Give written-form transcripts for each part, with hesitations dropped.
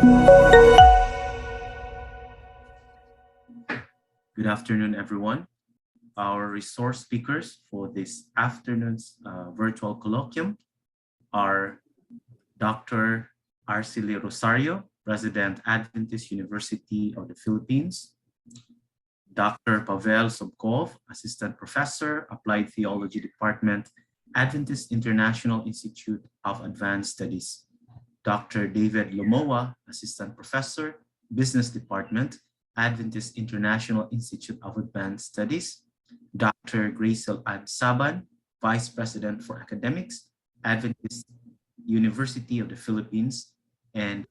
Good afternoon, everyone. Our resource speakers for this afternoon's virtual colloquium are Dr. Arceli Rosario, President, Adventist University of the Philippines; Dr. Pavel Sobkov, Assistant Professor, Applied Theology Department, Adventist International Institute of Advanced Studies; Dr. David Lomoa, Assistant Professor, Business Department, Adventist International Institute of Advanced Studies; Dr. Gracel Saban, Vice President for Academics, Adventist University of the Philippines; and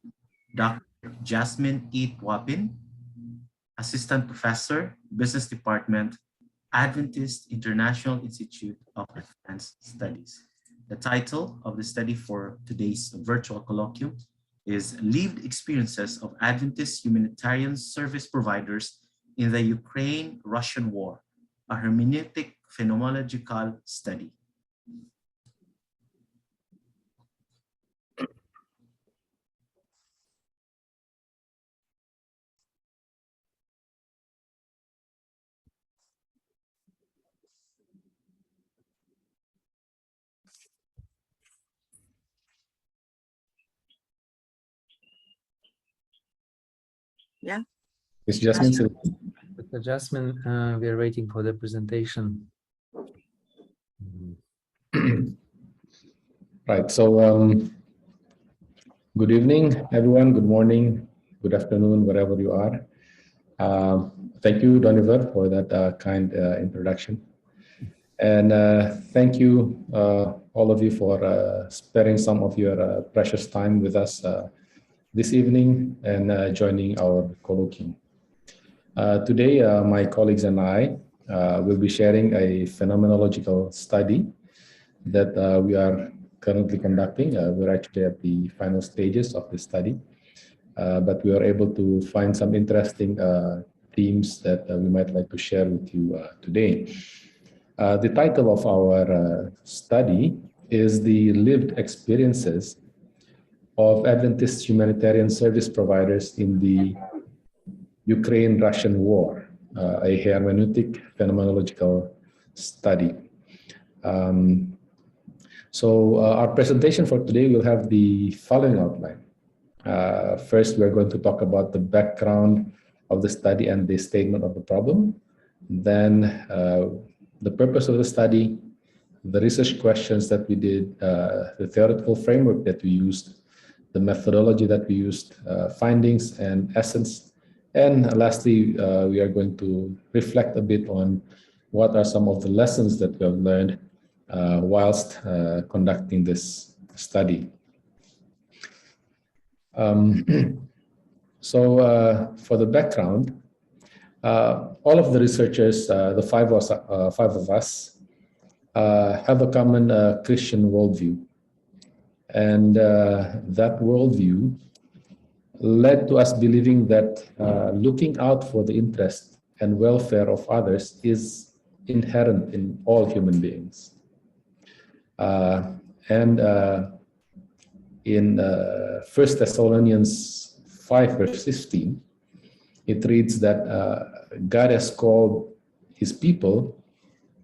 Dr. Jasmine E. Tuapin, Assistant Professor, Business Department, Adventist International Institute of Advanced Studies. The title of the study for today's virtual colloquium is Lived Experiences of Adventist Humanitarian Service Providers in the Ukraine-Russian War, a hermeneutic phenomenological study. Yeah. Ms. Jasmine. Dr. Jasmine, we are waiting for the presentation. Right. So, good evening, everyone. Good morning, good afternoon, wherever you are. Thank you, Doniver, for that kind introduction. And thank you, all of you, for sparing some of your precious time with us this evening and joining our colloquium. Today, my colleagues and I will be sharing a phenomenological study that we are currently conducting. We're actually at the final stages of the study, but we are able to find some interesting themes that we might like to share with you today. The title of our study is The Lived Experiences of Adventist Humanitarian Service Providers in the Ukraine-Russian War, a hermeneutic phenomenological study. So our presentation for today will have the following outline. First, we're going to talk about the background of the study and the statement of the problem. Then the purpose of the study, the research questions that we did, the theoretical framework that we used, the methodology that we used, findings and essence. And lastly, we are going to reflect a bit on what are some of the lessons that we have learned whilst conducting this study. So for the background, all of the researchers, the five of us, have a common Christian worldview. And that worldview led to us believing that looking out for the interest and welfare of others is inherent in all human beings. And in 1 Thessalonians 5, verse 15, it reads that God has called his people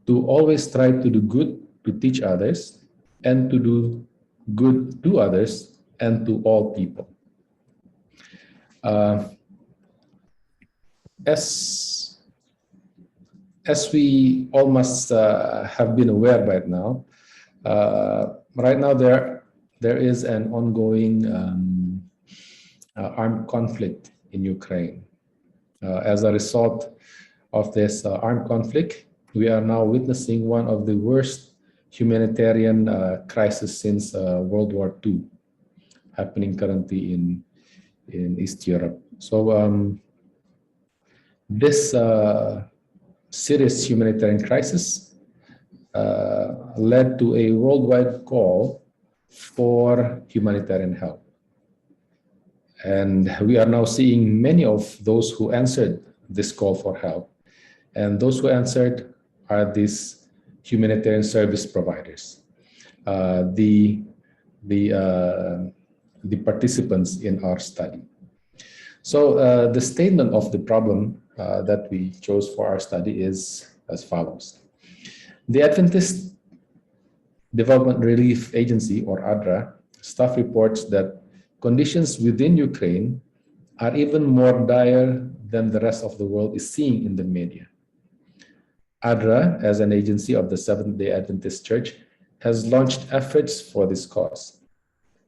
to always try to do good to teach others and to do good to others and to all people. As we all must have been aware right now, there is an ongoing armed conflict in Ukraine. As a result of this armed conflict, we are now witnessing one of the worst humanitarian crises since World War II, happening currently in East Europe. So this serious humanitarian crisis led to a worldwide call for humanitarian help. And we are now seeing many of those who answered this call for help. And those who answered are these humanitarian service providers, the participants in our study. So the statement of the problem that we chose for our study is as follows. The Adventist Development Relief Agency, or ADRA, staff reports that conditions within Ukraine are even more dire than the rest of the world is seeing in the media. ADRA, as an agency of the Seventh-day Adventist Church, has launched efforts for this cause.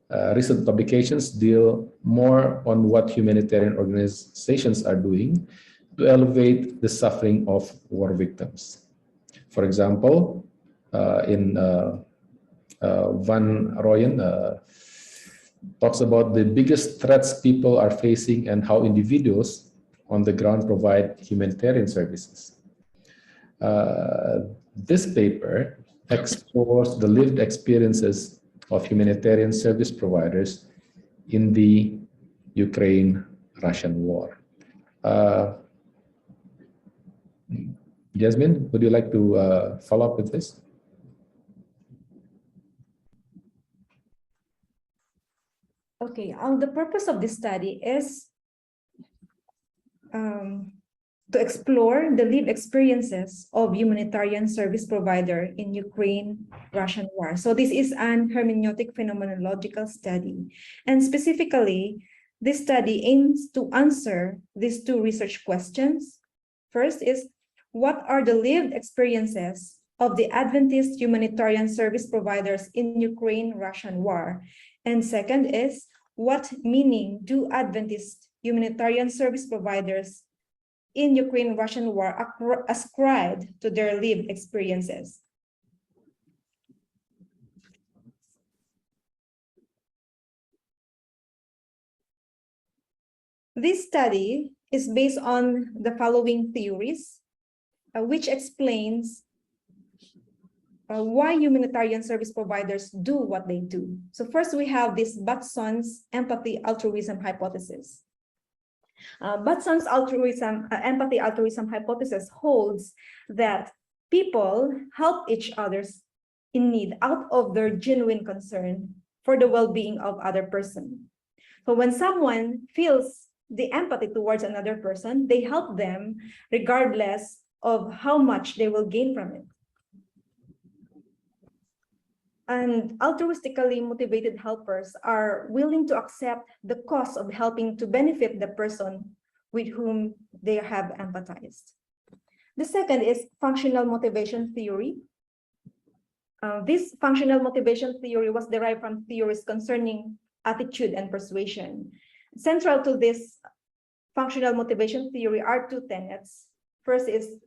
Recent publications deal more on what humanitarian organizations are doing to elevate the suffering of war victims. For example, in Van Royen talks about the biggest threats people are facing and how individuals on the ground provide humanitarian services. This paper explores the lived experiences of humanitarian service providers in the Ukraine-Russian war. Jasmine, would you like to follow up with this? Okay, the purpose of this study is to explore the lived experiences of humanitarian service provider in Ukraine-Russian war. So this is an hermeneutic phenomenological study. And specifically, this study aims to answer these two research questions. First is, what are the lived experiences of the Adventist humanitarian service providers in Ukraine-Russian war? And second is, what meaning do Adventist humanitarian service providers in Ukraine-Russian war ascribed to their lived experiences? This study is based on the following theories, which explains why humanitarian service providers do what they do. So first we have this Batson's empathy altruism hypothesis. Batson's empathy altruism hypothesis holds that people help each others in need out of their genuine concern for the well-being of other person. So when someone feels the empathy towards another person, they help them regardless of how much they will gain from it. And altruistically motivated helpers are willing to accept the cost of helping to benefit the person with whom they have empathized. The second is functional motivation theory. This functional motivation theory was derived from theories concerning attitude and persuasion. Central to this functional motivation theory are two tenets. First is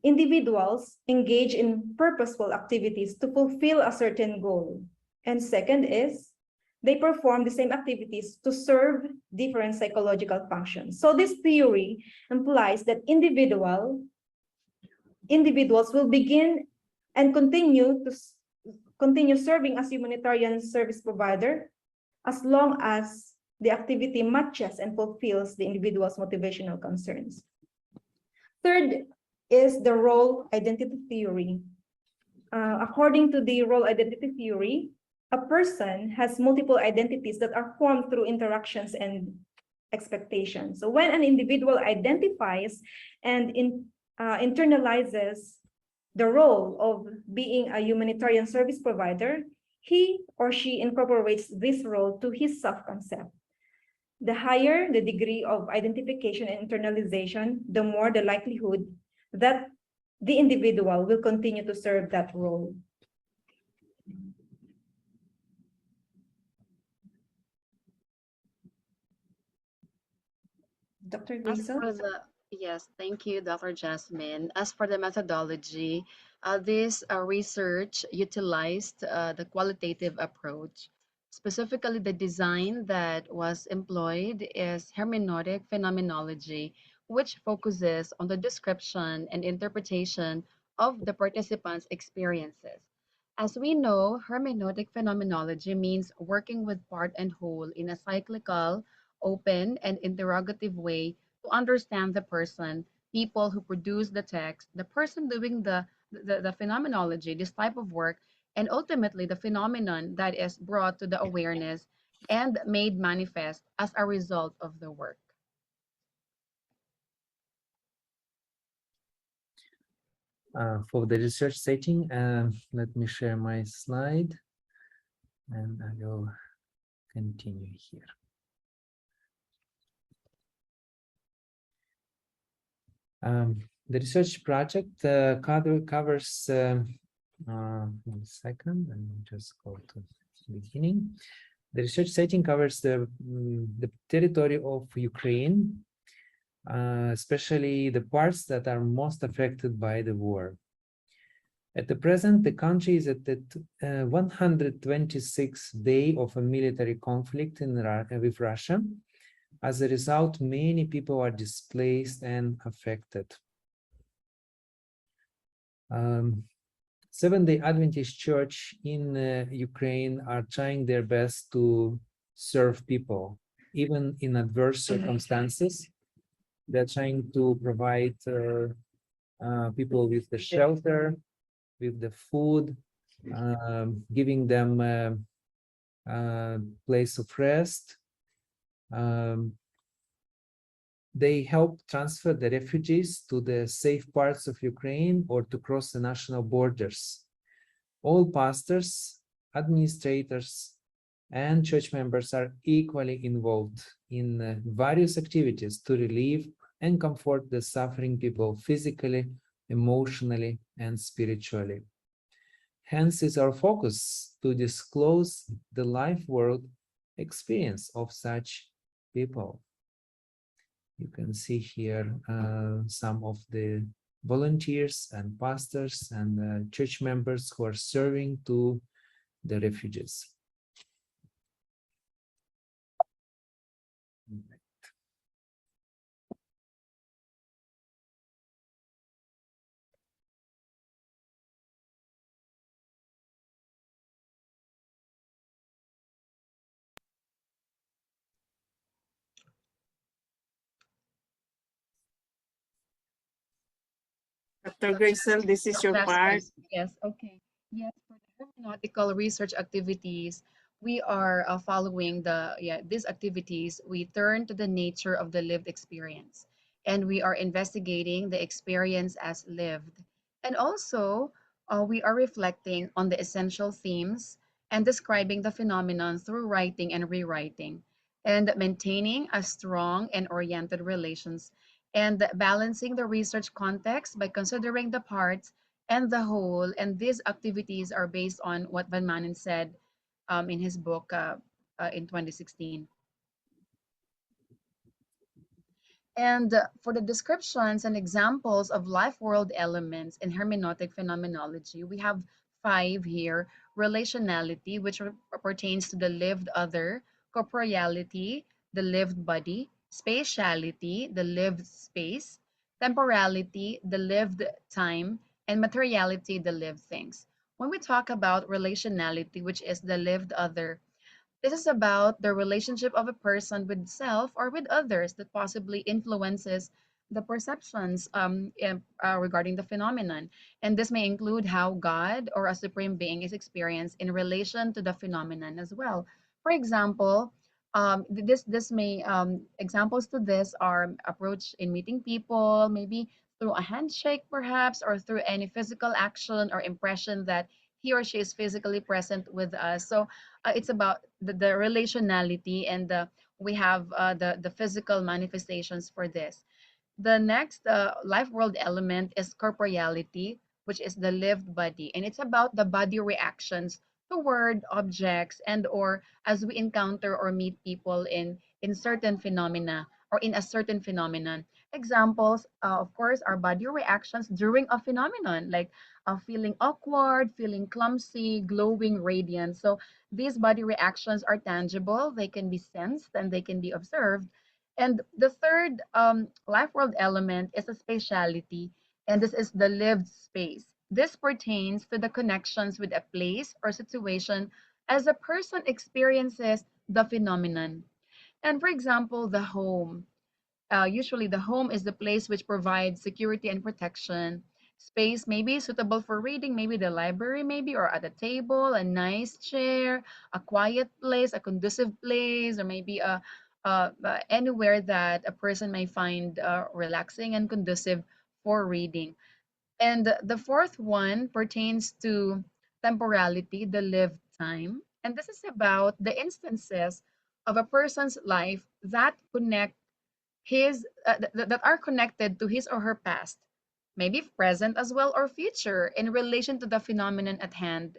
individuals engage in purposeful activities to fulfill a certain goal. And second is they perform the same activities to serve different psychological functions. So this theory implies that individuals will begin and continue serving as humanitarian service provider as long as the activity matches and fulfills the individual's motivational concerns. Third is the role identity theory. According to the role identity theory, a person has multiple identities that are formed through interactions and expectations. So when an individual identifies and internalizes the role of being a humanitarian service provider, he or she incorporates this role to his self-concept. The higher the degree of identification and internalization, the more the likelihood that the individual will continue to serve that role. Dr. As Grazel? for the, yes, thank you, Dr. Jasmine. As for the methodology, this research utilized the qualitative approach. Specifically, the design that was employed is hermeneutic phenomenology, which focuses on the description and interpretation of the participants' experiences. As we know, hermeneutic phenomenology means working with part and whole in a cyclical, open, and interrogative way to understand the person, people who produce the text, the person doing the phenomenology, this type of work, and ultimately the phenomenon that is brought to the awareness and made manifest as a result of the work. For the research setting, let me share my slide and I will continue here. The research project covers, 1 second, and just go to the beginning. The research setting covers the territory of Ukraine, especially the parts that are most affected by the war. At the present, the country is at the 126th day of a military conflict with Russia. As a result, many people are displaced and affected. Seventh-day Adventist Church in Ukraine are trying their best to serve people, even in adverse circumstances. They're trying to provide people with the shelter, with the food, giving them a place of rest. They help transfer the refugees to the safe parts of Ukraine or to cross the national borders. All pastors, administrators, and church members are equally involved in various activities to relieve and comfort the suffering people physically, emotionally, and spiritually. Hence is our focus to disclose the life world experience of such people. You can see here some of the volunteers and pastors and church members who are serving to the refugees. Dr. Graysel, this is your part. Yes, okay. Yes, for the hermeneutical research activities, we are following these activities. We turn to the nature of the lived experience, and we are investigating the experience as lived. And also, we are reflecting on the essential themes and describing the phenomenon through writing and rewriting, and maintaining a strong and oriented relations and balancing the research context by considering the parts and the whole. And these activities are based on what Van Manen said in his book in 2016. And for the descriptions and examples of life world elements in hermeneutic phenomenology, we have 5 here. Relationality, which pertains to the lived other; corporeality, the lived body; spatiality, the lived space; temporality, the lived time; and materiality, the lived things. When we talk about relationality, which is the lived other, this is about the relationship of a person with self or with others that possibly influences the perceptions regarding the phenomenon. And this may include how God or a supreme being is experienced in relation to the phenomenon as well. For example, this may examples to this are approach in meeting people, maybe through a handshake perhaps, or through any physical action or impression that he or she is physically present with us. So it's about the relationality, and we have the physical manifestations for this. The next life world element is corporeality, which is the lived body, and it's about the body reactions toward objects and or as we encounter or meet people in certain phenomena or in a certain phenomenon. Examples, of course, are body reactions during a phenomenon, like feeling awkward, feeling clumsy, glowing, radiant. So these body reactions are tangible, they can be sensed, and they can be observed. And the third life world element is a spatiality, and this is the lived space. This pertains to the connections with a place or situation as a person experiences the phenomenon. And for example, the home. Usually, the home is the place which provides security and protection. Space may be suitable for reading, maybe the library, maybe, or at a table, a nice chair, a quiet place, a conducive place, or maybe anywhere that a person may find relaxing and conducive for reading. And the fourth one pertains to temporality, the lived time. And this is about the instances of a person's life that connect that are connected to his or her past, maybe present as well or future in relation to the phenomenon at hand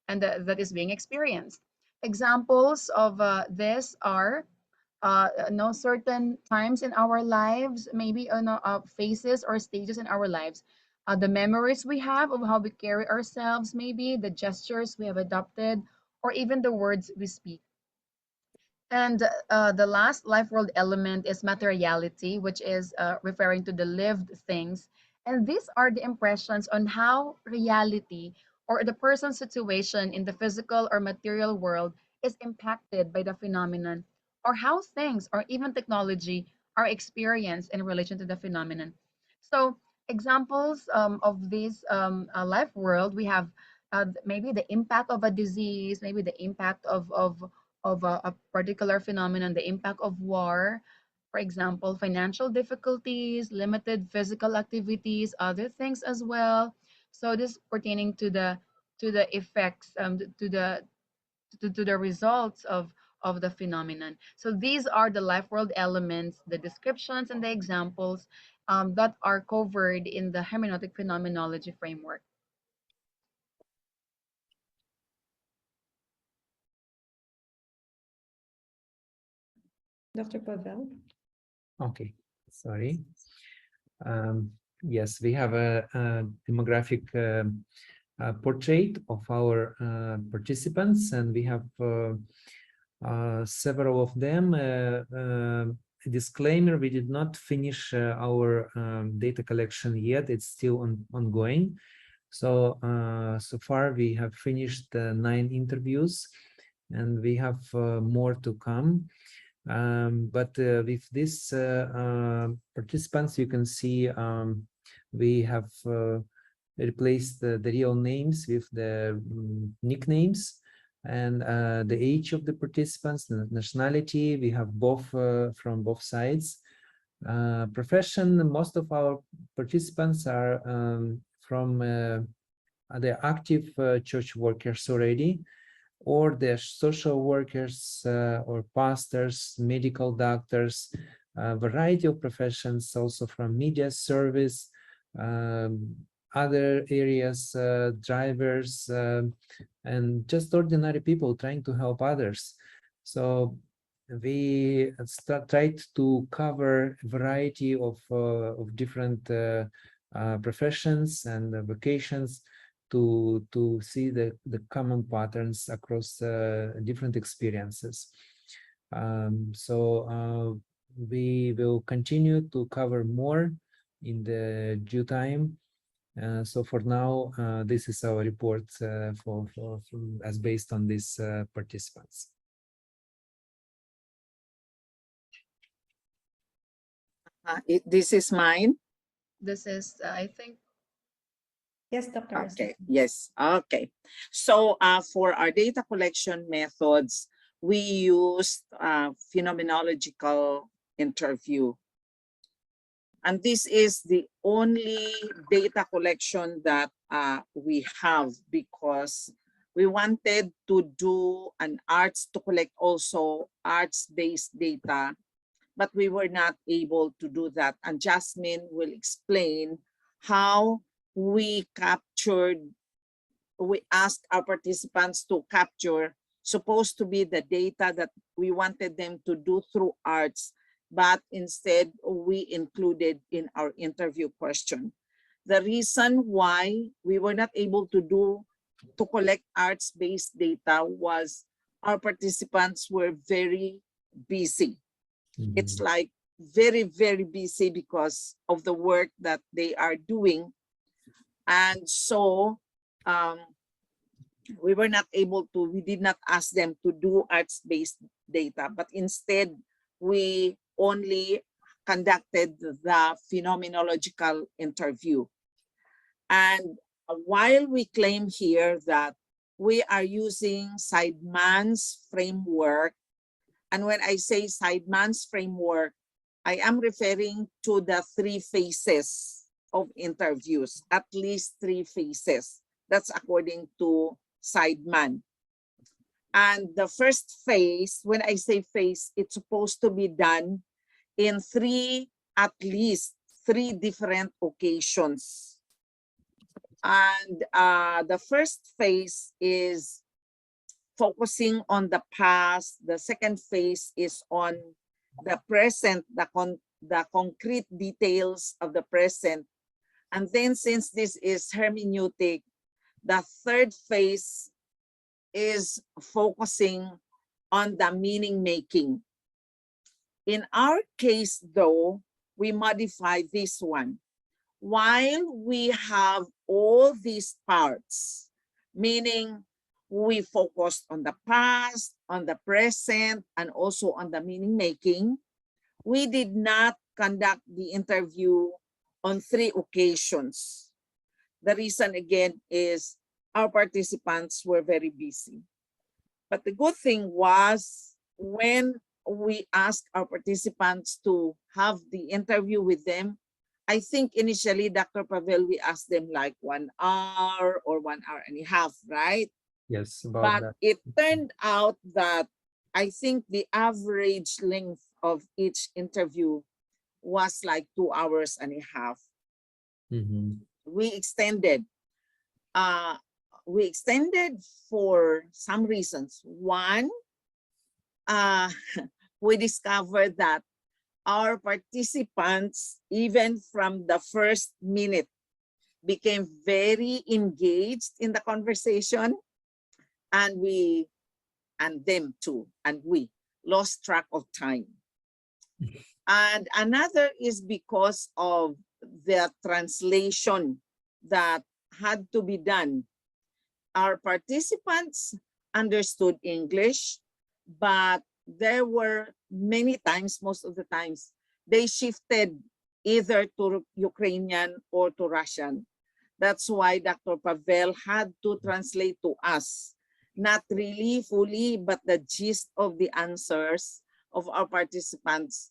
and that is being experienced. Examples of this are no certain times in our lives, maybe phases or stages in our lives, the memories we have of how we carry ourselves, maybe the gestures we have adopted, or even the words we speak. And the last life world element is materiality, which is referring to the lived things. And these are the impressions on how reality or the person's situation in the physical or material world is impacted by the phenomenon, or how things or even technology are experienced in relation to the phenomenon. So, examples of this life world, we have maybe the impact of a disease, maybe the impact of a particular phenomenon, the impact of war, for example, financial difficulties, limited physical activities, other things as well. So this pertaining to the effects, to the results of the phenomenon. So these are the life world elements, the descriptions and the examples that are covered in the hermeneutic phenomenology framework. Dr. Pavel? Okay, sorry. Yes, we have a demographic portrait of our participants, and we have several of them. Disclaimer, we did not finish our data collection yet. It's still ongoing. So, so far we have finished 9 interviews, and we have more to come. But with these participants, you can see we have replaced the real names with the nicknames, and the age of the participants, the nationality, we have both from both sides. Profession, most of our participants are from they're active church workers already, or they're social workers or pastors, medical doctors, a variety of professions, also from media service, other areas, drivers, and just ordinary people trying to help others. So we tried to cover a variety of different professions and vocations to see the common patterns across different experiences. So we will continue to cover more in the due time. So for now, this is our report as based on these participants. This is mine. This is, I think, Yes, Dr. Arce. Okay, yes, okay. So for our data collection methods, we used phenomenological interview. And this is the only data collection that we have, because we wanted to do an arts, to collect also arts-based data, but we were not able to do that. And Jasmine will explain how we asked our participants to capture, supposed to be the data that we wanted them to do through arts, but instead we included in our interview question. The reason why we were not able to collect arts-based data was our participants were very busy. It's like very, very busy because of the work that they are doing. And so we were not able to, we did not ask them to do arts-based data, but instead we only conducted the phenomenological interview. And while we claim here that we are using Seidman's framework, and when I say Seidman's framework, I am referring to the 3 phases of interviews, at least 3 phases. That's according to Seidman. And the first phase, when I say phase, it's supposed to be done in at least three different occasions. And the first phase is focusing on the past. The second phase is on the present, the concrete details of the present. And then, since this is hermeneutic, the third phase is focusing on the meaning making. In our case, though, we modify this one. While we have all these parts, meaning we focused on the past, on the present, and also on the meaning making, we did not conduct the interview on 3 occasions. The reason, again, is our participants were very busy. But the good thing was, when we asked our participants to have the interview with them, I think initially, Dr. Pavel, we asked them like 1 hour or 1 hour and a half, right? Yes, about But that. it turned out that I think the average length of each interview was like 2 hours and a half. We extended for some reasons. One, we discovered that our participants, even from the first minute, became very engaged in the conversation, and we lost track of time. And another is because of the translation that had to be done. Our participants understood English, but there were many times, most of the times, they shifted either to Ukrainian or to Russian. That's why Dr. Pavel had to translate to us, not really fully, but the gist of the answers of our participants,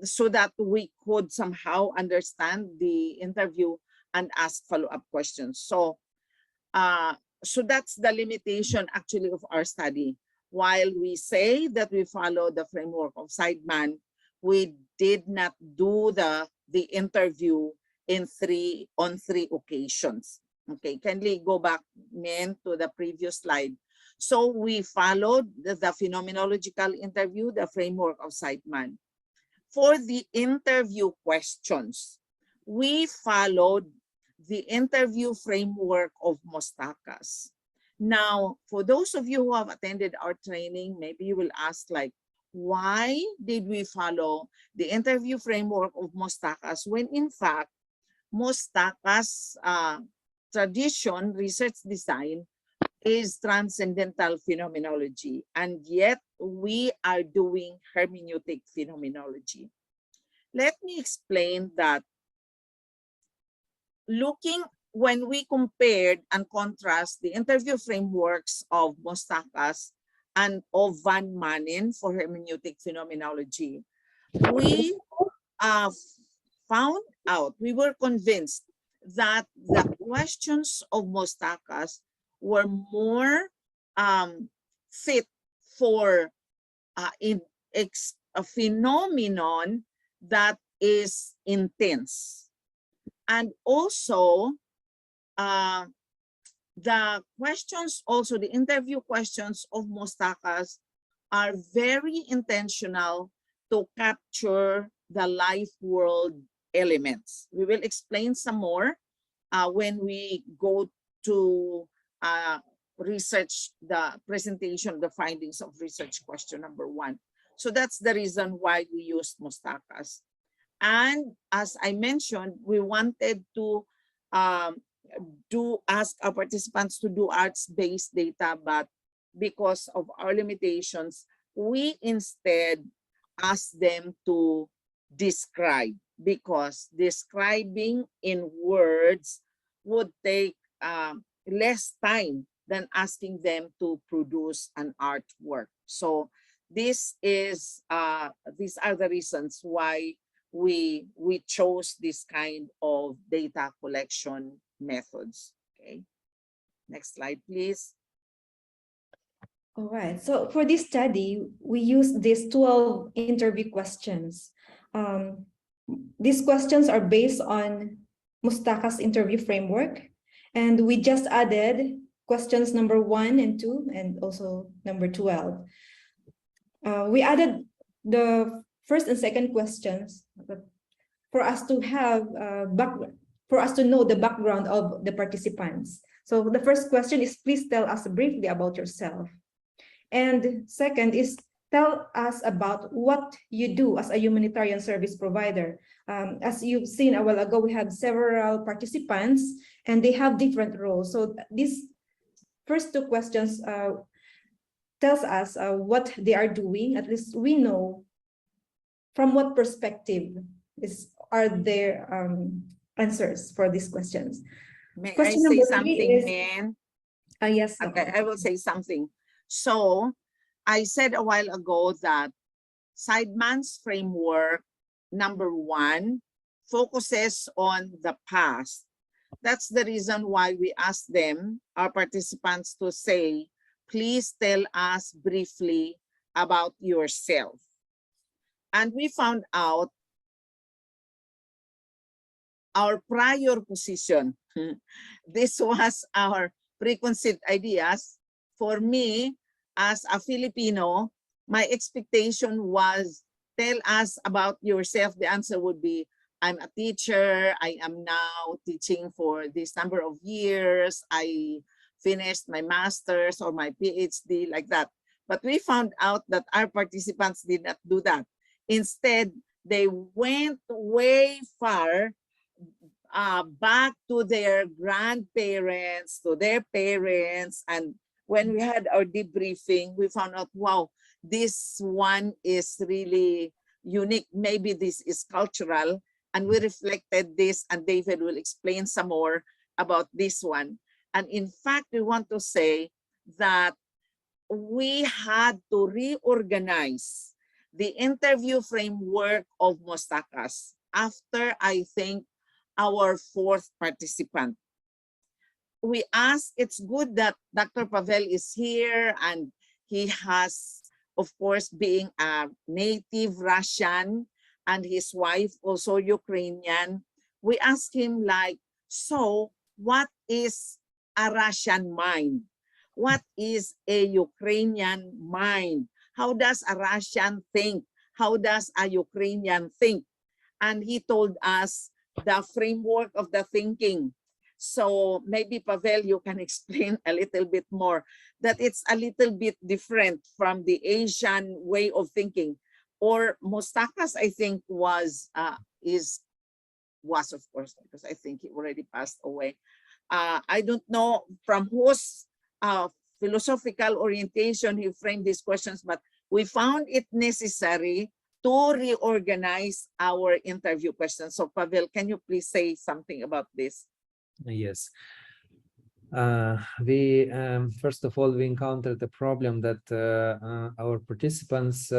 so that we could somehow understand the interview and ask follow-up questions. So that's the limitation actually of our study. While we say that we follow the framework of Seidman, we did not do the interview on three occasions. Okay, kindly go back, Min, to the previous slide. So we followed the phenomenological interview, the framework of Seidman. For the interview questions, we followed the interview framework of Mostakas. Now, for those of you who have attended our training, maybe you will ask, like, why did we follow the interview framework of Mostakas when in fact Mostakas' tradition, research design, is transcendental phenomenology, and yet we are doing hermeneutic phenomenology. Let me explain that. When we compared and contrast the interview frameworks of Mostakas and of Van Manen for hermeneutic phenomenology, we found out, we were convinced that the questions of Mostakas were more fit for a phenomenon that is intense. And also, the questions, also the interview questions of Mostakas, are very intentional to capture the life world elements. We will explain some more when we go to research the presentation, the findings of research question number 1. So that's the reason why we used Mostakas. And as I mentioned, we wanted to ask our participants to do arts-based data, but because of our limitations, we instead asked them to describe, because describing in words would take less time than asking them to produce an artwork. So these are the reasons why we chose this kind of data collection methods. Okay, next slide, please. All right. So for this study, we used these 12 interview questions. These questions are based on Mustaka's interview framework, and we just added questions number 1 and 2, and also number 12. We added the first and second questions for us to have for us to know the background of the participants. So the first question is, please tell us briefly about yourself. And second is, tell us about what you do as a humanitarian service provider. As you've seen a while ago, we had several participants and they have different roles. So these first two questions tells us what they are doing. At least we know from what perspective are their answers for these questions. May Question I say number 3 something, is, Min? yes. Okay, I will say something. So I said a while ago that Seidman's framework, number 1, focuses on the past. That's the reason why we asked them, our participants, to say, please tell us briefly about yourself. And we found out our prior position. This was our preconceived ideas. For me, as a Filipino, my expectation was, tell us about yourself. The answer would be, I'm a teacher. I am now teaching for this number of years. I finished my master's or my PhD, like that. But we found out that our participants did not do that. Instead, they went way far back to their grandparents, to their parents. And when we had our debriefing, we found out, wow, this one is really unique. Maybe this is cultural. And we reflected this, and David will explain some more about this one. And in fact, we want to say that we had to reorganize the interview framework of Mostakas after, I think, our 4th participant. We asked, it's good that Dr. Pavel is here, and he has, of course, being a native Russian, and his wife also Ukrainian. We asked him, like, so what is a Russian mind? What is a Ukrainian mind? How does a Russian think? How does a Ukrainian think? And he told us the framework of the thinking. So maybe Pavel, you can explain a little bit more, that it's a little bit different from the Asian way of thinking. Or Mustakas, I think, was of course, because I think he already passed away. I don't know from whose philosophical orientation he framed these questions, but we found it necessary to reorganize our interview questions. So Pavel, can you please say something about this? Yes. We first of all, we encountered the problem that our participants,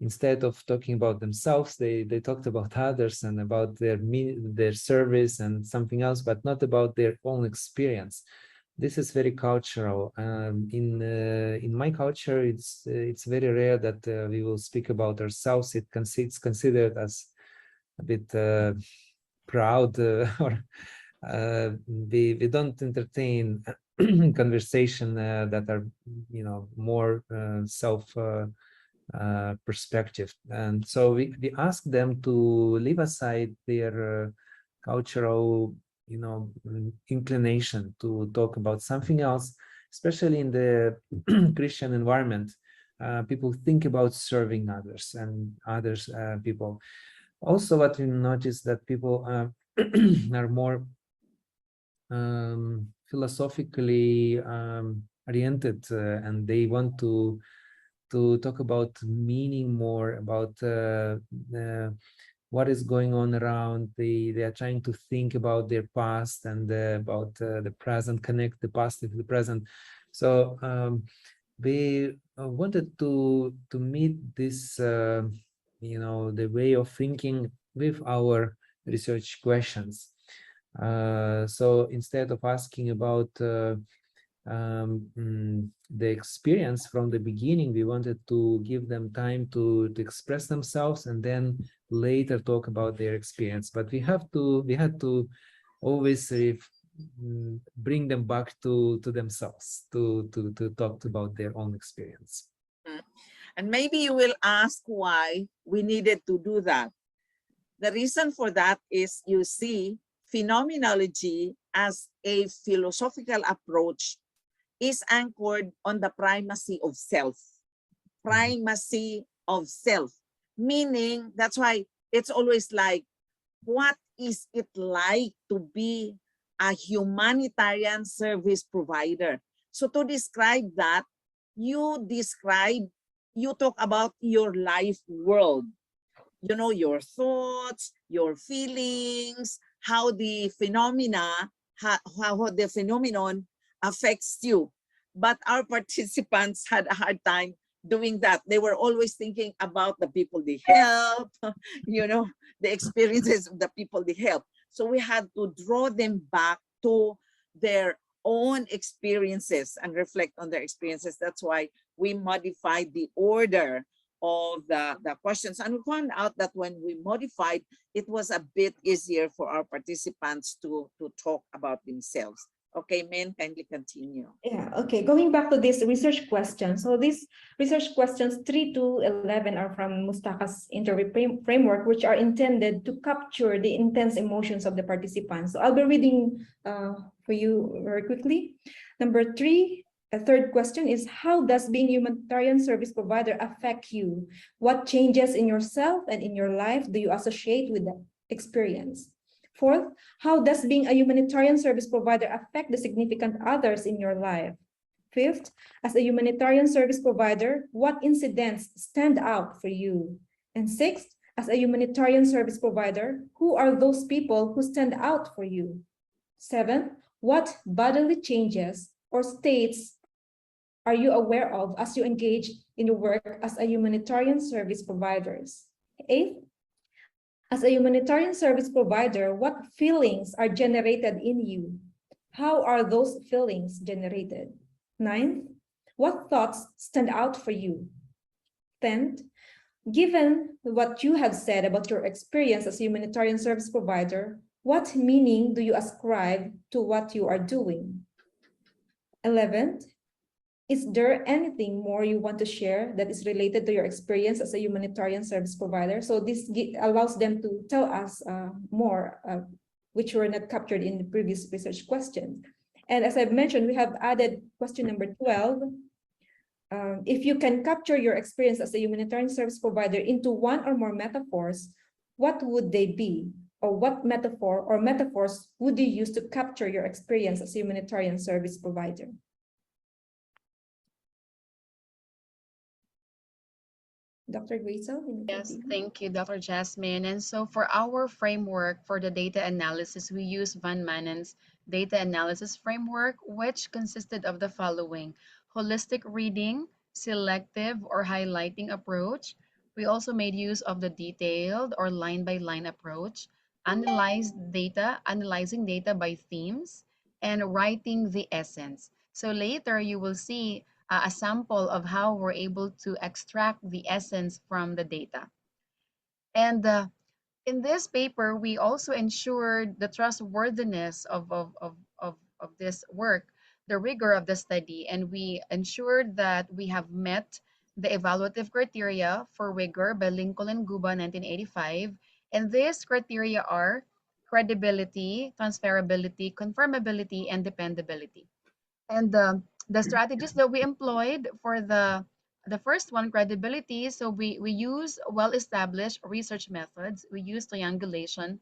instead of talking about themselves, they talked about others and about their service and something else, but not about their own experience. This is very cultural. In my culture, it's very rare that we will speak about ourselves. It's considered as a bit proud, or we don't entertain conversation that are, more self perspective. And so we ask them to leave aside their cultural, inclination to talk about something else, especially in the Christian environment. People think about serving others and others people. Also, what we notice that people are more philosophically oriented, and they want to talk about meaning more, about what is going on around. They are trying to think about their past and about the present, connect the past with the present. So we wanted to meet this the way of thinking with our research questions. So instead of asking about the experience from the beginning, we wanted to give them time to express themselves and then later talk about their experience. But we had to always bring them back to themselves to talk about their own experience. And maybe you will ask why we needed to do that. The reason for that is, you see, phenomenology as a philosophical approach is anchored on the primacy of self. Primacy of self. Meaning, that's why it's always like, what is it like to be a humanitarian service provider? So to describe that, you talk about your life world. Your thoughts, your feelings, how the how the phenomenon affects you. But our participants had a hard time doing that. They were always thinking about the people they help, the experiences of the people they help. So we had to draw them back to their own experiences and reflect on their experiences. That's why we modified the order of the questions. And we found out that when we modified, it was a bit easier for our participants to talk about themselves. Okay, Min, kindly continue. Yeah, okay. Going back to this research question. So these research questions 3 to 11 are from Mustaka's interview framework, which are intended to capture the intense emotions of the participants. So I'll be reading for you very quickly. Number 3, a third question is, how does being a humanitarian service provider affect you? What changes in yourself and in your life do you associate with that experience? Fourth, how does being a humanitarian service provider affect the significant others in your life? Fifth, as a humanitarian service provider, what incidents stand out for you? And sixth, as a humanitarian service provider, who are those people who stand out for you? Seventh, what bodily changes or states are you aware of as you engage in the work as a humanitarian service providers? Eighth, as a humanitarian service provider, what feelings are generated in you? How are those feelings generated? Ninth, what thoughts stand out for you? 10th, given what you have said about your experience as a humanitarian service provider, what meaning do you ascribe to what you are doing? 11th, is there anything more you want to share that is related to your experience as a humanitarian service provider? So this allows them to tell us more, which were not captured in the previous research questions. And as I've mentioned, we have added question number 12. If you can capture your experience as a humanitarian service provider into one or more metaphors, what would they be? Or what metaphor or metaphors would you use to capture your experience as a humanitarian service provider? Dr. Grazel? Yes, thank you, Dr. Jasmine. And so for our framework for the data analysis, we use Van Manen's data analysis framework, which consisted of the following: holistic reading, selective or highlighting approach. We also made use of the detailed or line-by-line approach, analyzing data by themes, and writing the essence. So later you will see a sample of how we're able to extract the essence from the data. And in this paper, we also ensured the trustworthiness of this work, the rigor of the study, and we ensured that we have met the evaluative criteria for rigor by Lincoln and Guba 1985. And these criteria are credibility, transferability, confirmability, and dependability. And the strategies that we employed for the first one, credibility. So we use well-established research methods. We use triangulation,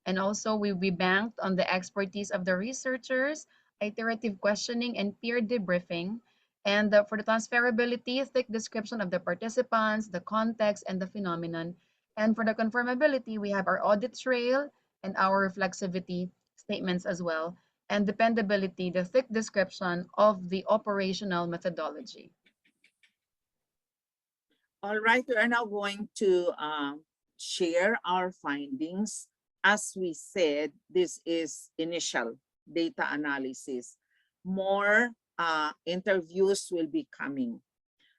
and also we banked on the expertise of the researchers, iterative questioning, and peer debriefing. And for the transferability, thick description of the participants, the context, and the phenomenon. And for the confirmability, we have our audit trail and our reflexivity statements as well, and dependability, the thick description of the operational methodology. All right, we are now going to share our findings. As we said, this is initial data analysis. More interviews will be coming.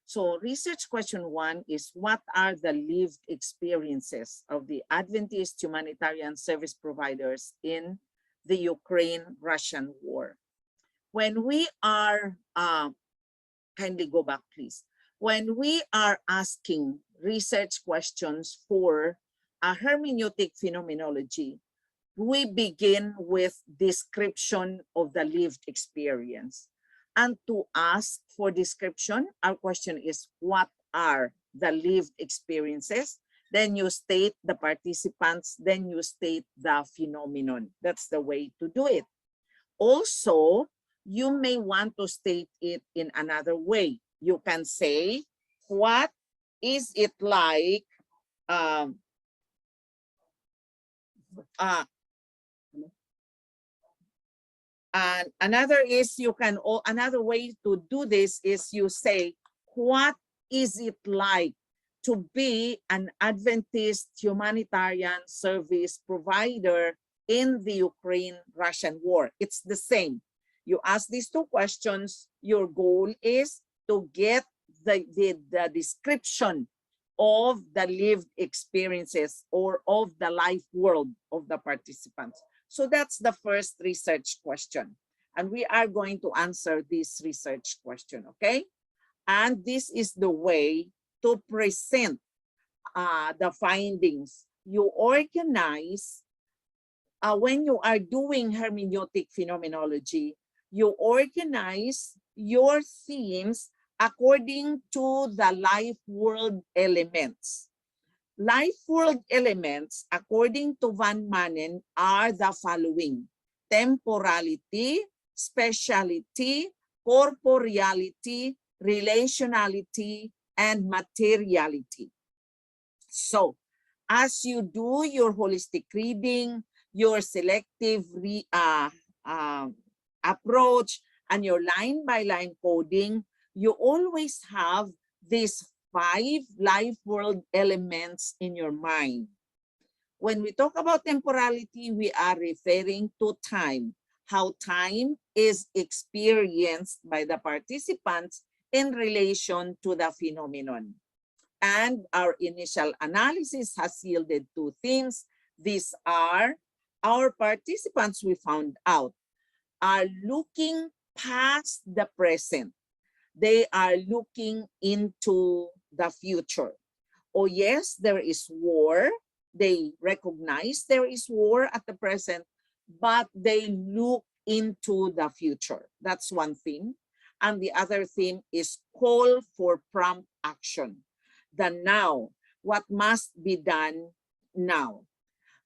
So research question 1 is, what are the lived experiences of the Adventist humanitarian service providers in the Ukraine-Russian war? When we are, kindly go back please. When we are asking research questions for a hermeneutic phenomenology, we begin with description of the lived experience. And to ask for description, our question is, what are the lived experiences? Then you state the participants, then you state the phenomenon. That's the way to do it. Also, you may want to state it in another way. You can say, what is it like and another is another way to do this is you say, what is it like to be an Adventist humanitarian service provider in the Ukraine-Russian war? It's the same. You ask these two questions. Your goal is to get the description of the lived experiences or of the life world of the participants. So that's the first research question. And we are going to answer this research question, okay? And this is the way to present the findings. You organize, when you are doing hermeneutic phenomenology, you organize your themes according to the life world elements. Life world elements, according to Van Manen, are the following: temporality, speciality, corporeality, relationality, and materiality. So, as you do your holistic reading, your selective approach, and your line-by-line coding, you always have these 5 life world elements in your mind. When we talk about temporality, we are referring to time, how time is experienced by the participants in relation to the phenomenon. And our initial analysis has yielded 2 themes. These are, our participants, we found out, are looking past the present. They are looking into the future. Oh yes, there is war. They recognize there is war at the present, but they look into the future. That's one theme. And the other theme is call for prompt action. The now, what must be done now.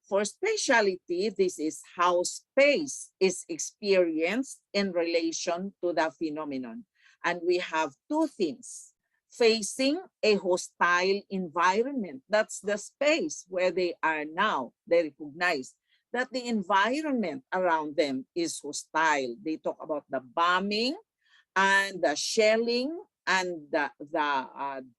For speciality, this is how space is experienced in relation to the phenomenon. And we have 2 themes: facing a hostile environment. That's the space where they are now. They recognize that the environment around them is hostile. They talk about the bombing and the shelling and the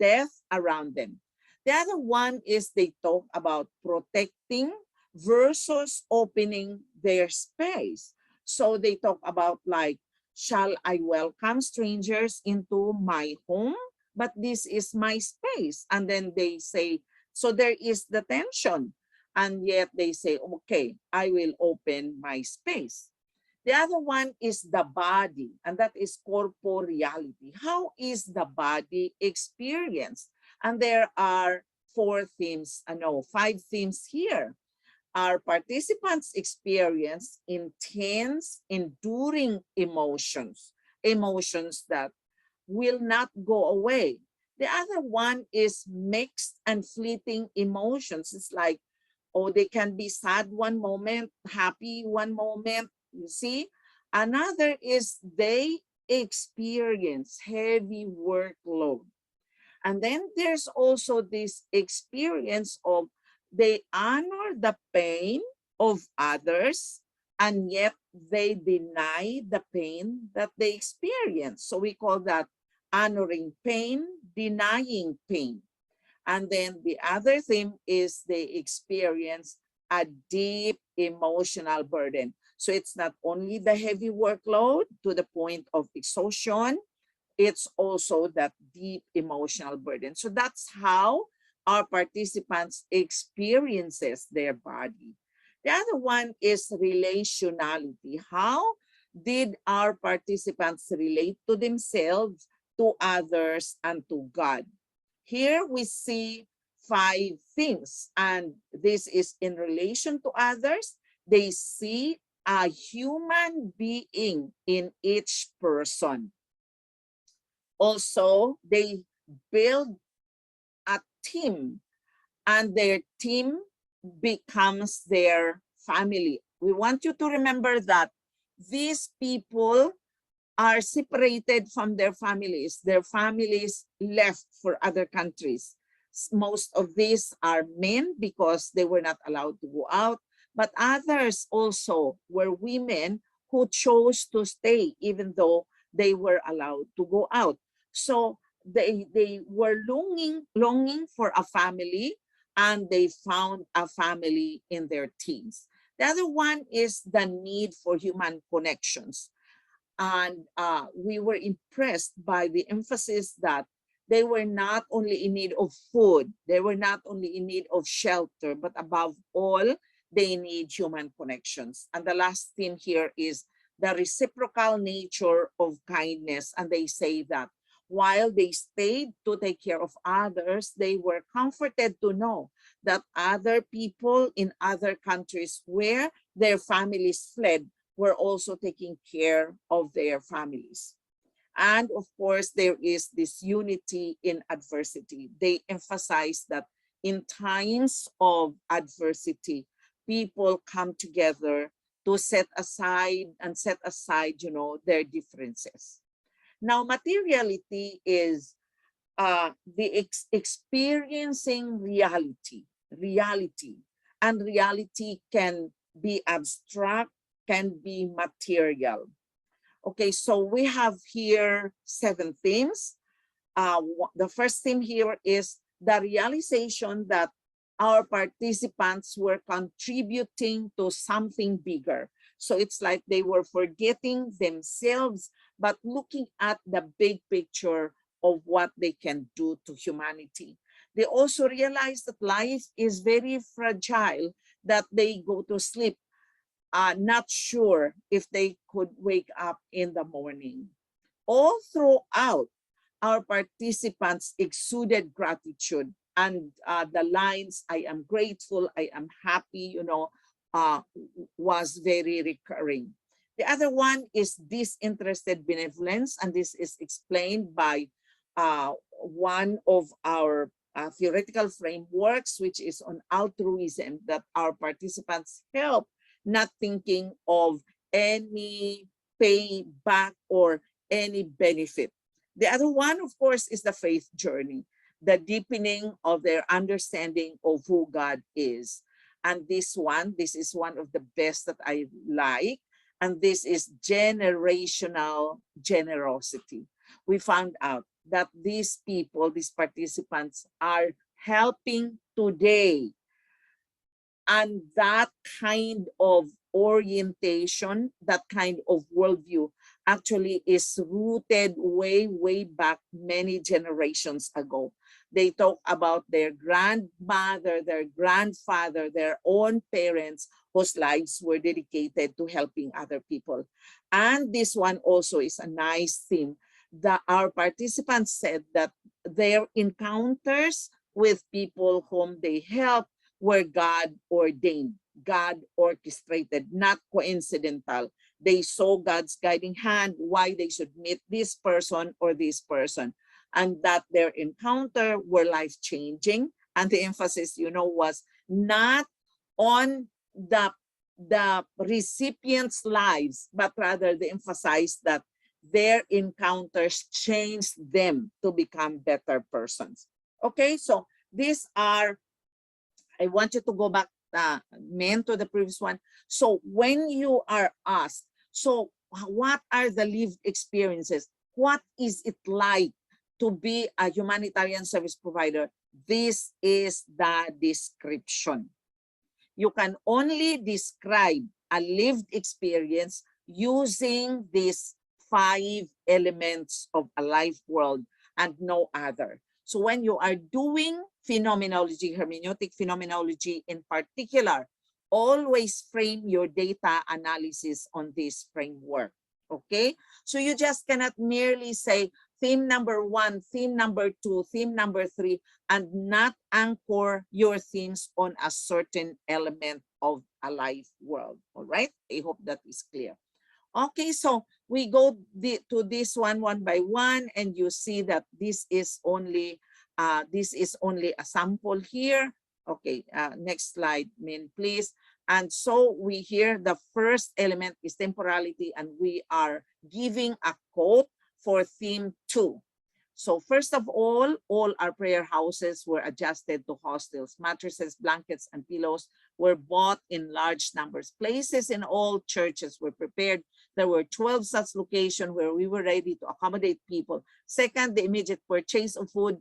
death around them. The other one is they talk about protecting versus opening their space. So they talk about, like, shall I welcome strangers into my home? But this is my space. And then they say, so there is the tension. And yet they say, okay, I will open my space. The other one is the body, and that is corporeality. How is the body experienced? And there are 5 themes here. Our participants experience intense, enduring emotions, emotions that will not go away. The other one is mixed and fleeting emotions. It's like, oh, they can be sad one moment, happy one moment, you see. Another is they experience heavy workload. And then there's also this experience of they honor the pain of others, and yet they deny the pain that they experience. So we call that honoring pain, denying pain. And then the other theme is they experience a deep emotional burden. So it's not only the heavy workload to the point of exhaustion, it's also that deep emotional burden. So that's how our participants experiences their body. The other one is relationality. How did our participants relate to themselves, to others, and to God? Here we see 5 things, and this is in relation to others. They see a human being in each person. Also, they build a team, and their team becomes their family. We want you to remember that these people are separated from their families. Their families left for other countries. Most of these are men because they were not allowed to go out, but others also were women who chose to stay even though they were allowed to go out. So they were longing for a family, and they found a family in their teams. The other one is the need for human connections. And we were impressed by the emphasis that they were not only in need of food, they were not only in need of shelter, but above all, they need human connections. And the last theme here is the reciprocal nature of kindness. And they say that while they stayed to take care of others, they were comforted to know that other people in other countries where their families fled were also taking care of their families. And of course, there is this unity in adversity. They emphasize that in times of adversity, people come together to set aside, their differences. Now, materiality is experiencing reality. And reality can be abstract, can be material. Okay, so we have here 7 themes. The first theme here is the realization that our participants were contributing to something bigger. So it's like they were forgetting themselves, but looking at the big picture of what they can do to humanity. They also realize that life is very fragile, that they go to sleep not sure if they could wake up in the morning. All throughout, our participants exuded gratitude, and the lines, "I am grateful, I am happy," was very recurring. The other one is disinterested benevolence, and this is explained by one of our theoretical frameworks, which is on altruism, that our participants help, not thinking of any payback or any benefit. The other one, of course, is the faith journey, the deepening of their understanding of who God is. And this is one of the best that I like, and this is generational generosity. We found out that these people, these participants, are helping today. And that kind of orientation, that kind of worldview actually is rooted way, way back many generations ago. They talk about their grandmother, their grandfather, their own parents whose lives were dedicated to helping other people. And this one also is a nice theme. Our participants said that their encounters with people whom they help were God ordained, God orchestrated, not coincidental. They saw God's guiding hand why they should meet this person or this person, and that their encounter were life-changing. And the emphasis, was not on the recipients' lives, but rather they emphasized that their encounters changed them to become better persons. Okay, so these are, I want you to go back, to the previous one. So when you are asked, so what are the lived experiences? What is it like to be a humanitarian service provider? This is the description. You can only describe a lived experience using these 5 elements of a life world and no other. So when you are doing phenomenology, hermeneutic phenomenology in particular, always frame your data analysis on this framework. Okay, so you just cannot merely say theme number 1, theme number 2, theme number 3, and not anchor your themes on a certain element of a life world. All right, I hope that is clear. Okay, so we go to this one by one, and you see that this is only a sample here. Okay, next slide, Min, please. And so we hear the first element is temporality, and we are giving a quote for theme 2. So first of all our prayer houses were adjusted to hostels. Mattresses, blankets, and pillows were bought in large numbers. Places in all churches were prepared. There were 12 such locations where we were ready to accommodate people. Second, the immediate purchase of food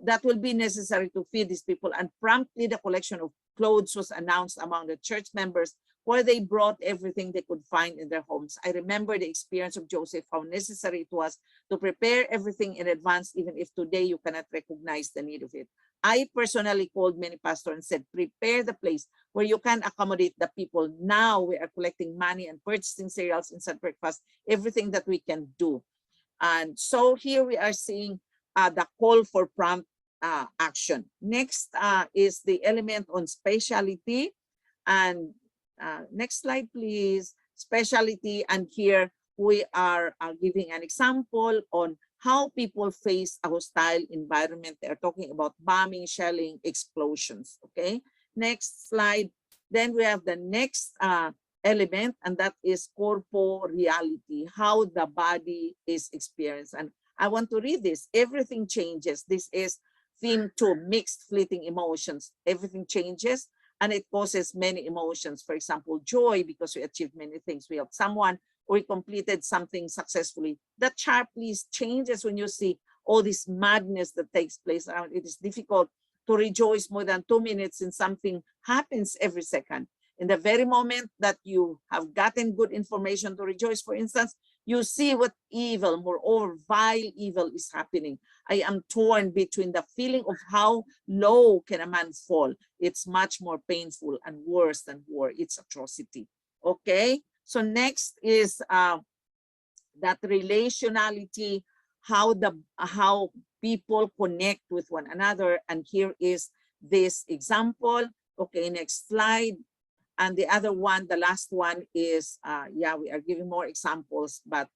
that will be necessary to feed these people, and promptly the collection of clothes was announced among the church members, where they brought everything they could find in their homes. I remember the experience of Joseph, how necessary it was to prepare everything in advance, even if today you cannot recognize the need of it. I personally called many pastors and said, prepare the place where you can accommodate the people. Now we are collecting money and purchasing cereals, instant breakfast, everything that we can do. And so here we are seeing the call for prompt action. Next is the element on specialty. And next slide, please. Specialty. And here we are giving an example on how people face a hostile environment. They're talking about bombing, shelling, explosions. Okay, next slide. Then we have the next element, and that is corporeality, how the body is experienced. And I want to read this. Everything changes. This is theme 2, mixed fleeting emotions. Everything changes, and it causes many emotions. For example, joy, because we achieved many things. We helped someone, or we completed something successfully. That sharply changes when you see all this madness that takes place around. It is difficult to rejoice more than 2 minutes in something happens every second. In the very moment that you have gotten good information to rejoice, for instance, you see what evil, moreover, vile evil is happening. I am torn between the feeling of how low can a man fall. It's much more painful and worse than war. It's atrocity. Okay, so next is that relationality, how people connect with one another. And here is this example. Okay, next slide. And the other one, the last one is, yeah, we are giving more examples, but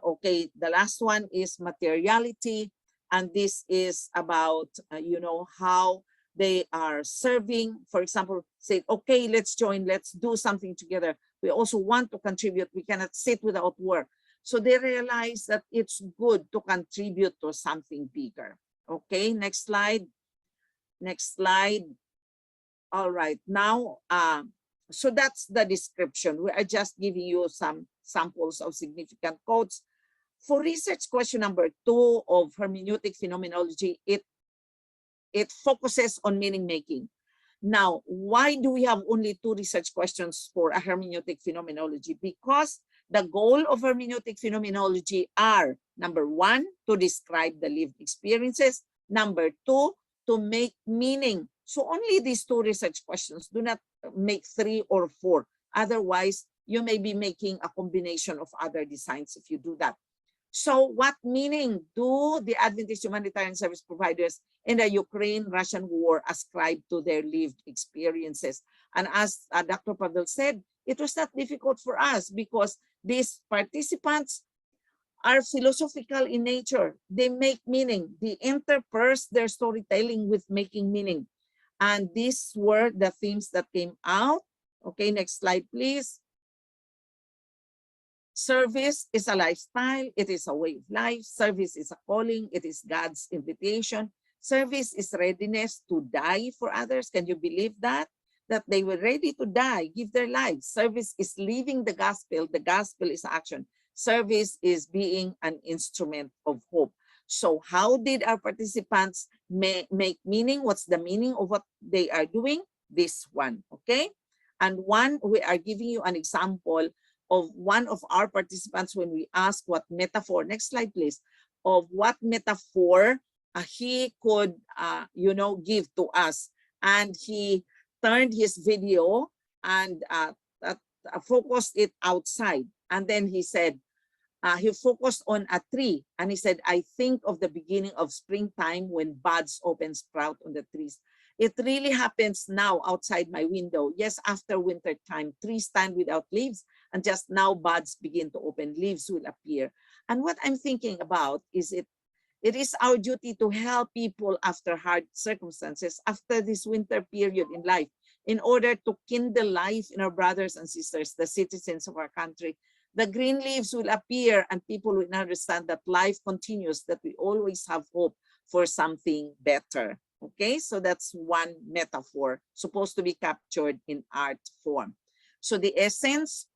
okay, the last one is materiality. And this is about, you know, how they are serving. For example, say, okay, let's join, let's do something together. We also want to contribute. We cannot sit without work. So they realize that it's good to contribute to something bigger. Okay, next slide. Next slide. All right, now, so that's the description. We are just giving you some samples of significant quotes. For research question number 2 of hermeneutic phenomenology, it focuses on meaning making. Now, why do we have only 2 research questions for a hermeneutic phenomenology? Because the goal of hermeneutic phenomenology are, number 1, to describe the lived experiences. Number 2, to make meaning. So only these 2 research questions. Do not make 3 or 4. Otherwise, you may be making a combination of other designs if you do that. So what meaning do the Adventist humanitarian service providers in the Ukraine-Russian war ascribe to their lived experiences? And as Dr. Pavel said, it was not difficult for us because these participants are philosophical in nature. They make meaning. They intersperse their storytelling with making meaning. And these were the themes that came out. Okay, next slide, please. Service is a lifestyle. It is a way of life. Service is a calling. It is God's invitation. Service is readiness to die for others. Can you believe that? That they were ready to die, give their lives. Service is living the gospel. The gospel is action. Service is being an instrument of hope. So how did our participants make meaning? What's the meaning of what they are doing? This one, okay? And one, we are giving you an example of one of our participants when we ask what metaphor, next slide please, of what metaphor he could, give to us. And he turned his video and focused it outside. And then he said, he focused on a tree. And he said, I think of the beginning of springtime when buds open sprout on the trees. It really happens now outside my window. Yes, after winter time, trees stand without leaves, and just now buds begin to open, leaves will appear. And what I'm thinking about is it is our duty to help people after hard circumstances, after this winter period in life, in order to kindle life in our brothers and sisters, the citizens of our country. The green leaves will appear and people will understand that life continues, that we always have hope for something better. Okay, so that's one metaphor supposed to be captured in art form. So the essence,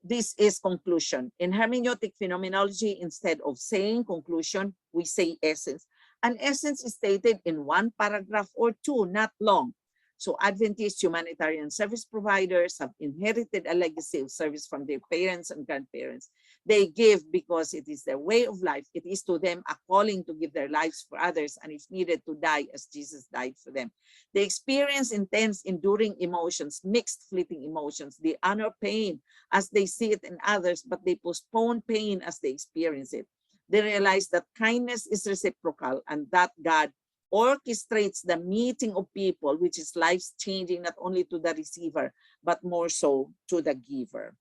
this is conclusion. In hermeneutic phenomenology, instead of saying conclusion, we say essence. An essence is stated in one paragraph or two, not long. So Adventist humanitarian service providers have inherited a legacy of service from their parents and grandparents. They give because it is their way of life. It is to them a calling to give their lives for others, and if needed, to die as Jesus died for them. They experience intense, enduring emotions, mixed, fleeting emotions. They honor pain as they see it in others, but they postpone pain as they experience it. They realize that kindness is reciprocal and that God orchestrates the meeting of people, which is life-changing not only to the receiver, but more so to the giver.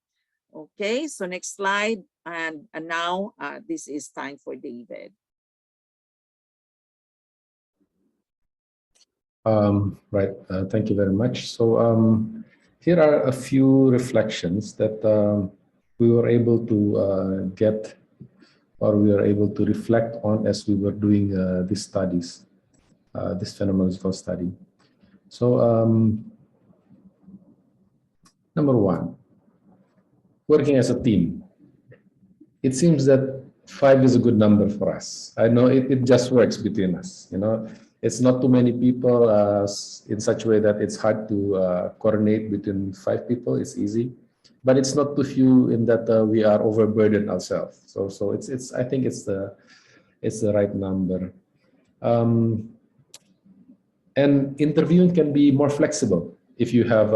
Okay, so next slide. And now this is time for David. Right, thank you very much. So here are a few reflections that we were able to get, or we were able to reflect on as we were doing these studies, this phenomenological study. So number one, working as a team. It seems that 5 is a good number for us. I know it just works between us. It's not too many people in such a way that it's hard to coordinate between 5 people. It's easy, but it's not too few in that we are overburdened ourselves. So it's I think it's the right number. And interviewing can be more flexible if you have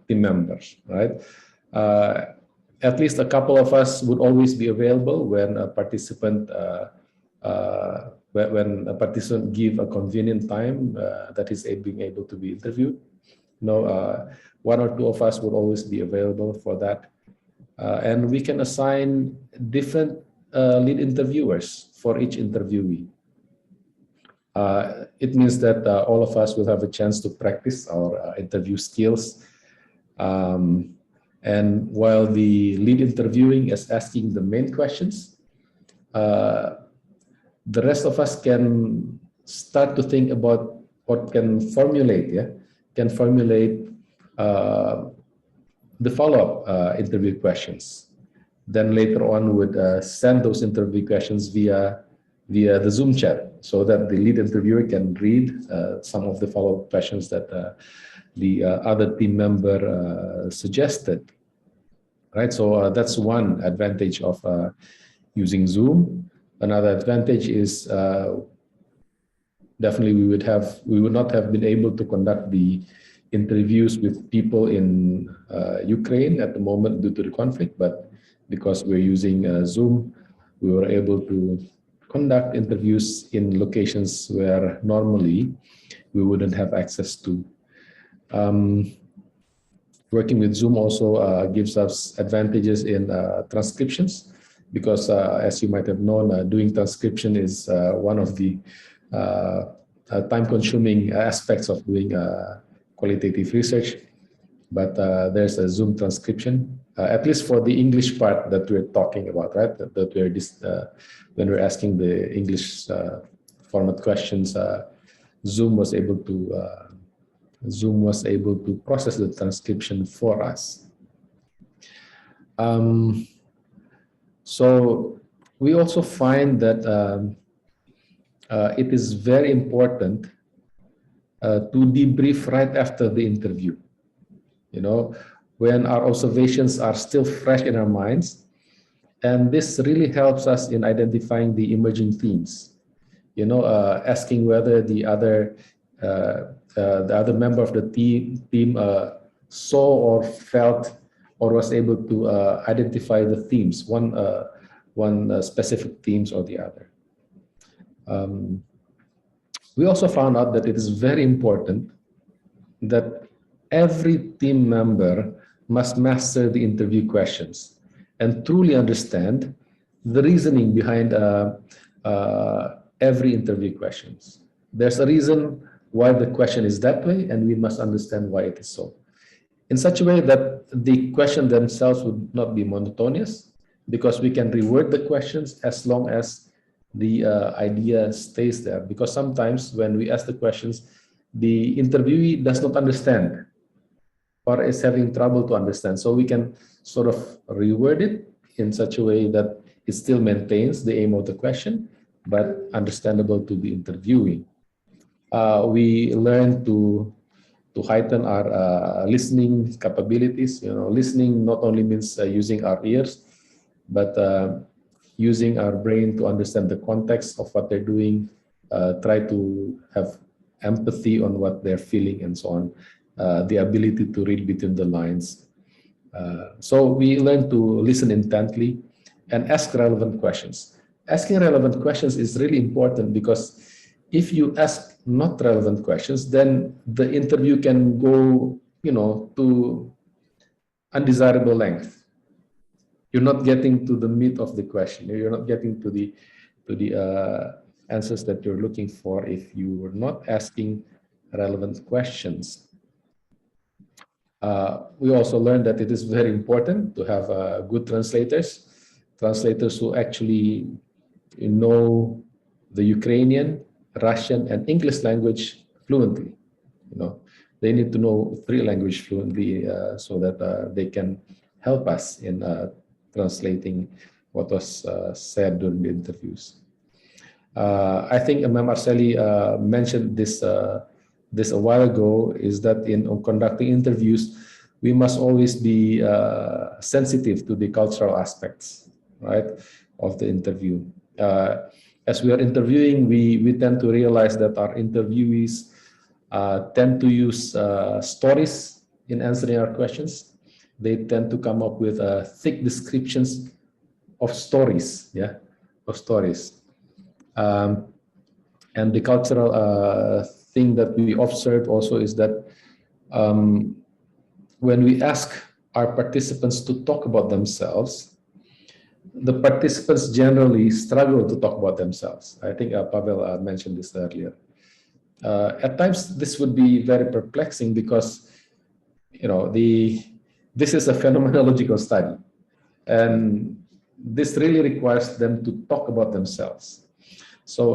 team members, right? At least a couple of us would always be available when a participant give a convenient time that is being able to be interviewed. One or two of us would always be available for that, and we can assign different lead interviewers for each interviewee. It means that all of us will have a chance to practice our interview skills. And while the lead interviewing is asking the main questions, the rest of us can start to think about what can formulate the follow-up interview questions. Then later on would send those interview questions via the Zoom chat, so that the lead interviewer can read some of the follow-up questions that the other team member suggested. Right, so that's one advantage of using Zoom. Another advantage is definitely we would not have been able to conduct the interviews with people in Ukraine at the moment due to the conflict, but because we're using Zoom, we were able to conduct interviews in locations where normally we wouldn't have access to. Working with Zoom also gives us advantages in transcriptions, because as you might have known, doing transcription is one of the time-consuming aspects of doing qualitative research. But there's a Zoom transcription, at least for the English part that we're talking about, right? That we're when we're asking the English format questions, Zoom was able to process the transcription for us. So we also find that it is very important to debrief right after the interview. You know, when our observations are still fresh in our minds, and this really helps us in identifying the emerging themes. You know, asking whether the other member of the team saw or felt or was able to identify the themes, one specific themes or the other. We also found out that it is very important that every team member must master the interview questions and truly understand the reasoning behind every interview questions. There's a reason why the question is that way, and we must understand why it is so. In such a way that the question themselves would not be monotonous, because we can reword the questions as long as the idea stays there. Because sometimes when we ask the questions, the interviewee does not understand or is having trouble to understand. So we can sort of reword it in such a way that it still maintains the aim of the question, but understandable to the interviewee. We learn to heighten our listening capabilities. You know, listening not only means using our ears, but using our brain to understand the context of what they're doing, try to have empathy on what they're feeling and so on, the ability to read between the lines. So we learn to listen intently and ask relevant questions. Asking relevant questions is really important, because if you ask not relevant questions, then the interview can go, you know, to undesirable length. You're not getting to the meat of the question. You're not getting to the answers that you're looking for if you were not asking relevant questions. We also learned that it is very important to have good translators who actually know the Ukrainian, Russian, and English language fluently. You know, they need to know 3 languages fluently so that they can help us in translating what was said during the interviews. I think Ma'am Arceli mentioned this a while ago, is that in conducting interviews, we must always be sensitive to the cultural aspects, right, of the interview. As we are interviewing, we tend to realize that our interviewees tend to use stories in answering our questions. They tend to come up with thick descriptions of stories, and the cultural thing that we observe also is that when we ask our participants to talk about themselves, the participants generally struggle to talk about themselves. I think Pavel mentioned this earlier. At times, this would be very perplexing, because you know this is a phenomenological study, and this really requires them to talk about themselves. So,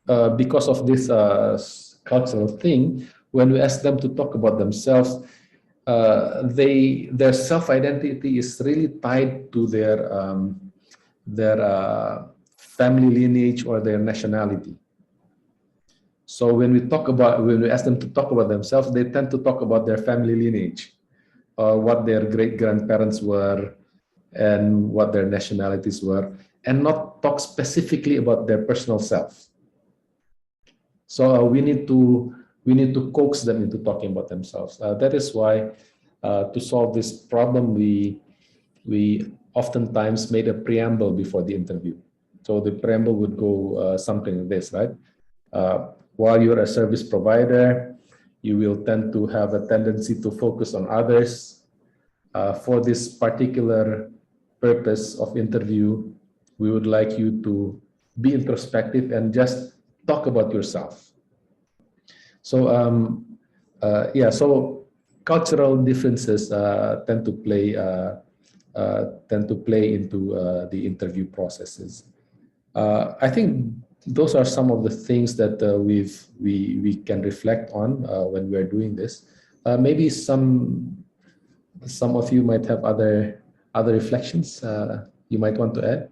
because of this cultural thing, when we ask them to talk about themselves, their self-identity is really tied to their family lineage or their nationality. So when we ask them to talk about themselves, they tend to talk about their family lineage, what their great-grandparents were, and what their nationalities were, and not talk specifically about their personal self. So we need to coax them into talking about themselves. That is why, to solve this problem, we oftentimes made a preamble before the interview. So the preamble would go something like this, right? While you're a service provider, you will tend to have a tendency to focus on others. For this particular purpose of interview, we would like you to be introspective and just talk about yourself. So so cultural differences tend to play into the interview processes. I think those are some of the things that we can reflect on when we're doing this. Maybe some of you might have other other reflections you might want to add?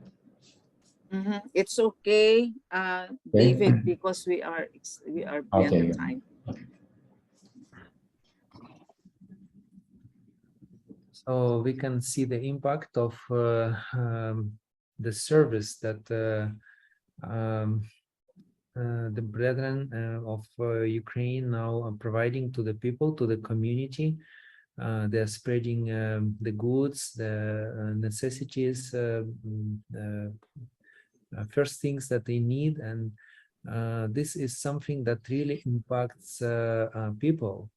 It's okay, Okay. David, because we are beyond the Okay. time. So we can see the impact of the service that the brethren of Ukraine now are providing to the people, to the community. They're spreading the goods, the necessities, first things that they need, and this is something that really impacts people.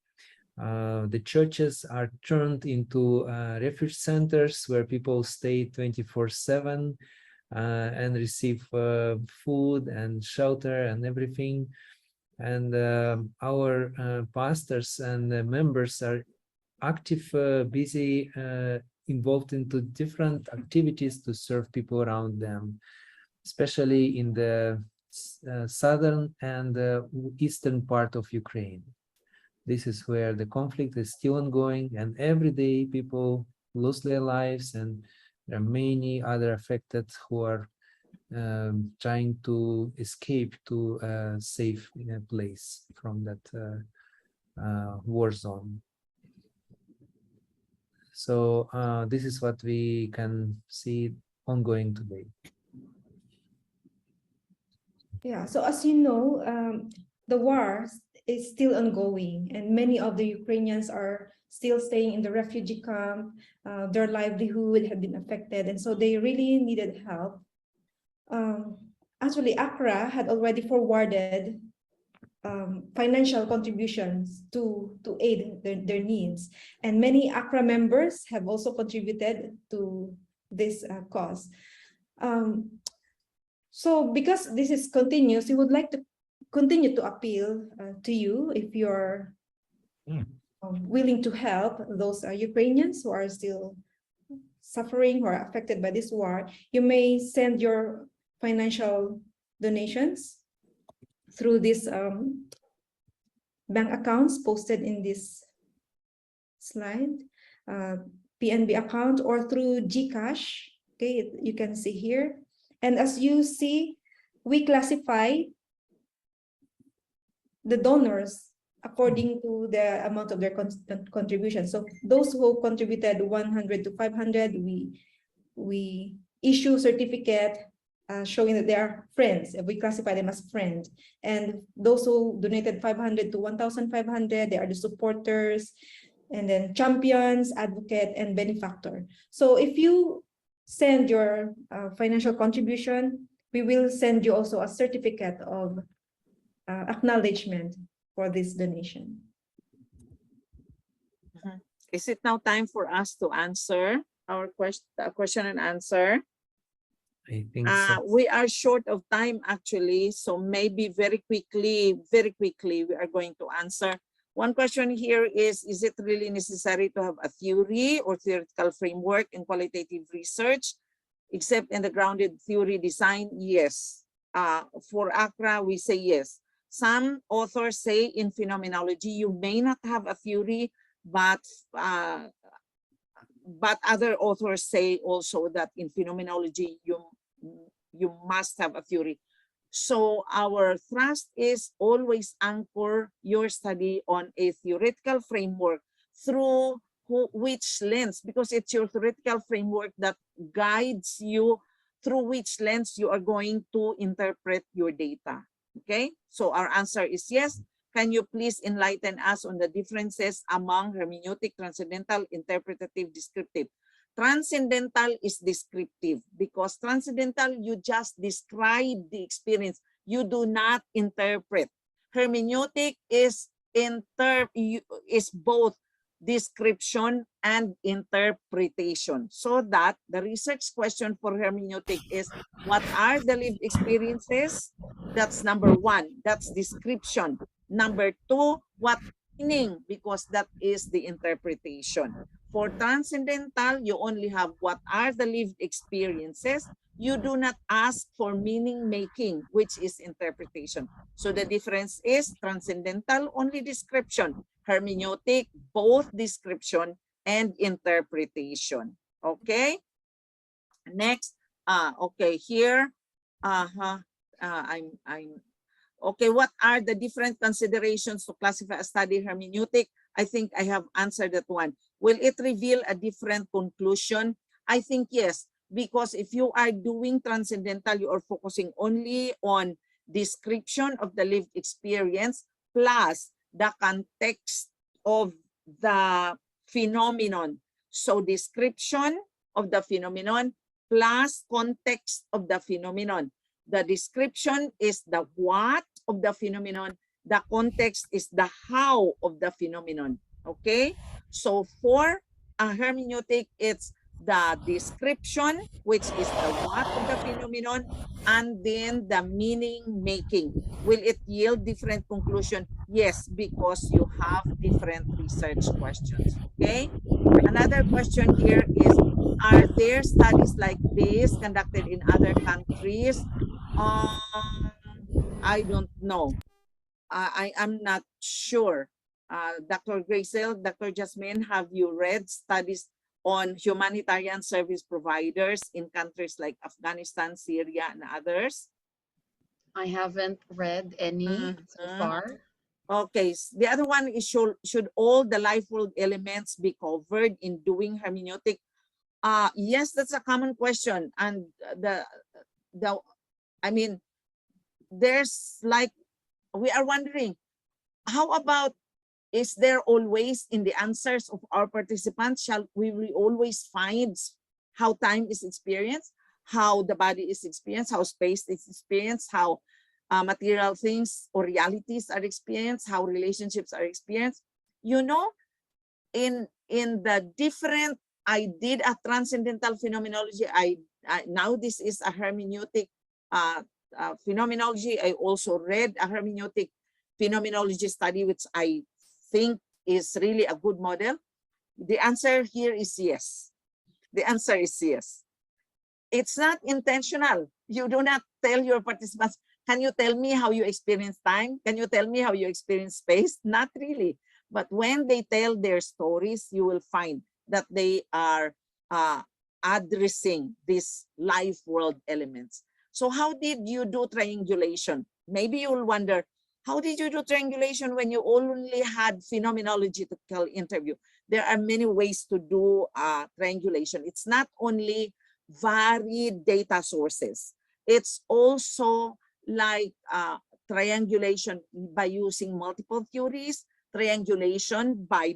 The churches are turned into refuge centers where people stay 24/7 and receive food and shelter and everything. And our pastors and members are active, busy, involved into different activities to serve people around them, especially in the southern and eastern part of Ukraine. This is where the conflict is still ongoing, and every day people lose their lives, and there are many other affected who are trying to escape to a safe place from that war zone. So this is what we can see ongoing today. Yeah, so as you know, the war is still ongoing, and many of the Ukrainians are still staying in the refugee camp. Their livelihood have been affected, and so they really needed help. Actually, AQRA had already forwarded financial contributions to aid their needs, and many AQRA members have also contributed to this cause. So because this is continuous, we would like to continue to appeal to you if you're willing to help those Ukrainians who are still suffering or affected by this war. You may send your financial donations through these bank accounts posted in this slide, PNB account, or through GCash. Okay, you can see here. And as you see, we classify the donors according to the amount of their contribution. So those who contributed 100 to 500, we issue certificate showing that they are friends. We classify them as friends. And those who donated 500 to 1,500, they are the supporters, and then champions, advocate, and benefactor. So if you send your financial contribution, we will send you also a certificate of acknowledgement for this donation. Is it now time for us to answer our question and answer? I think so. We are short of time actually, so maybe very quickly, we are going to answer. One question here is it really necessary to have a theory or theoretical framework in qualitative research, except in the grounded theory design? Yes. For AQRA, we say yes. Some authors say in phenomenology, you may not have a theory, but other authors say also that in phenomenology, you must have a theory. So our thrust is always anchor your study on a theoretical framework through which lens, because it's your theoretical framework that guides you through which lens you are going to interpret your data. Okay, so our answer is yes. Can you please enlighten us on the differences among hermeneutic, transcendental, interpretative, descriptive? Transcendental is descriptive because transcendental, you just describe the experience. You do not interpret. Hermeneutic is both description and interpretation. So that the research question for hermeneutic is, what are the lived experiences? That's number one, that's description. Number two, what meaning? Because that is the interpretation. For transcendental, you only have what are the lived experiences. You do not ask for meaning making, which is interpretation. So the difference is transcendental, only description. Hermeneutic, both description and interpretation. Okay. Next. Okay, here. Okay, what are the different considerations to classify a study hermeneutic? I think I have answered that one. Will it reveal a different conclusion? I think yes, because if you are doing transcendental, you are focusing only on description of the lived experience plus the context of the phenomenon. So description of the phenomenon plus context of the phenomenon. The description is the what of the phenomenon. The context is the how of the phenomenon. Okay? So for a hermeneutic, it's the description, which is the what of the phenomenon, and then the meaning making. Will it yield different conclusion? Yes, because you have different research questions. Okay? Another question here is, are there studies like this conducted in other countries? I don't know. I am not sure. Dr. Grazel, Dr. Jasmine, have you read studies on humanitarian service providers in countries like Afghanistan, Syria, and others? I haven't read any so far. Okay, the other one is, should all the life world elements be covered in doing hermeneutic? Yes, that's a common question. And I mean, there's like, we are wondering, how about, is there always in the answers of our participants, shall we always find how time is experienced, how the body is experienced, how space is experienced, how material things or realities are experienced, how relationships are experienced? You know, in the different, I did a transcendental phenomenology. Now this is a hermeneutic phenomenology. I also read a hermeneutic phenomenology study, which I think is really a good model. The answer here is yes. The answer is yes. It's not intentional. You do not tell your participants, can you tell me how you experience time? Can you tell me how you experience space? Not really. But when they tell their stories, you will find that they are addressing these life world elements. So how did you do triangulation? Maybe you'll wonder, how did you do triangulation when you only had phenomenological interview? There are many ways to do triangulation. It's not only varied data sources. It's also like triangulation by using multiple theories, triangulation by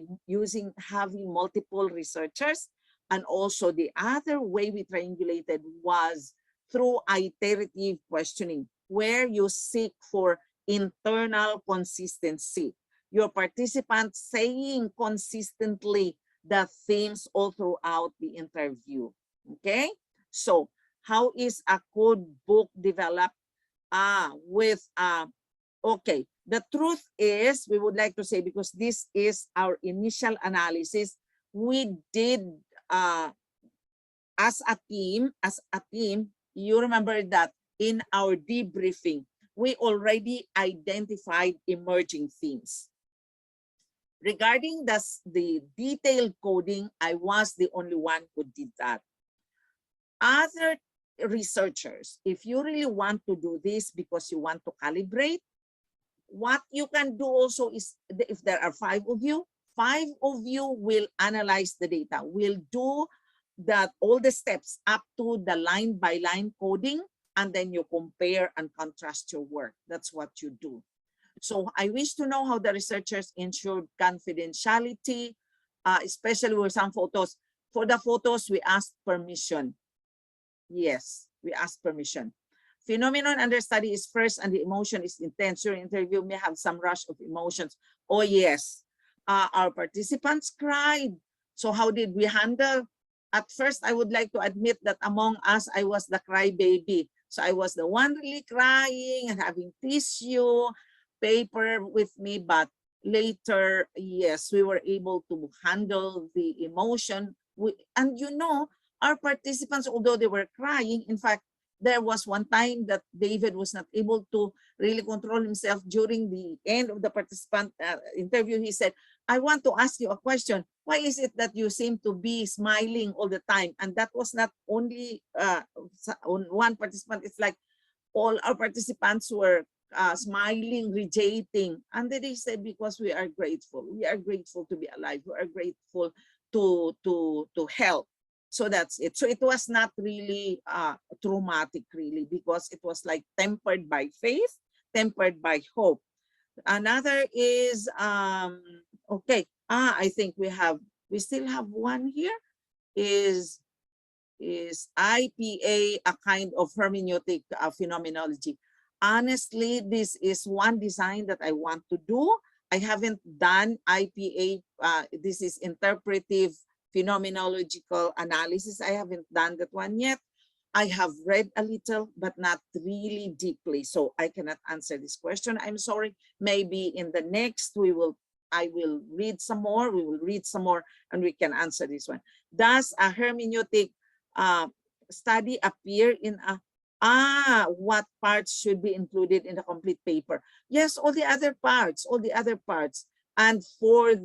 having multiple researchers, and also the other way we triangulated was through iterative questioning, where you seek for internal consistency. Your participants saying consistently the themes all throughout the interview. Okay, so how is a code book developed? Okay, the truth is, we would like to say, because this is our initial analysis, we did as a team, you remember that in our debriefing, we already identified emerging themes. Regarding the detailed coding, I was the only one who did that. Other researchers, if you really want to do this because you want to calibrate, what you can do also is, if there are 5 of you will analyze the data, will do that, all the steps up to the line by line coding, and then you compare and contrast your work. That's what you do. So I wish to know how the researchers ensured confidentiality, especially with some photos. For the photos, we asked permission. Yes, we asked permission. Phenomenon under study is first and the emotion is intense. Your interview may have some rush of emotions. Oh yes, our participants cried. So how did we handle? At first, I would like to admit that among us, I was the crybaby. So I was the one really crying and having tissue, paper with me. But later, yes, we were able to handle the emotion. And you know, our participants, although they were crying, in fact, there was one time that David was not able to really control himself during the end of the participant interview. He said, I want to ask you a question. Why is it that you seem to be smiling all the time? And that was not only on one participant. It's like all our participants were smiling, radiating. And then they said, because we are grateful. We are grateful to be alive. We are grateful to help. So that's it. So it was not really traumatic, really, because it was like tempered by faith, tempered by hope. Another is, okay, I think we still have one here, is IPA a kind of hermeneutic phenomenology? Honestly, this is one design that I want to do. I haven't done IPA. This is interpretive phenomenological analysis. I haven't done that one yet. I have read a little, but not really deeply. So I cannot answer this question. I'm sorry. Maybe in the next, I will read some more. We will read some more and we can answer this one. Does a hermeneutic study appear in what parts should be included in the complete paper? Yes, all the other parts, all the other parts. And for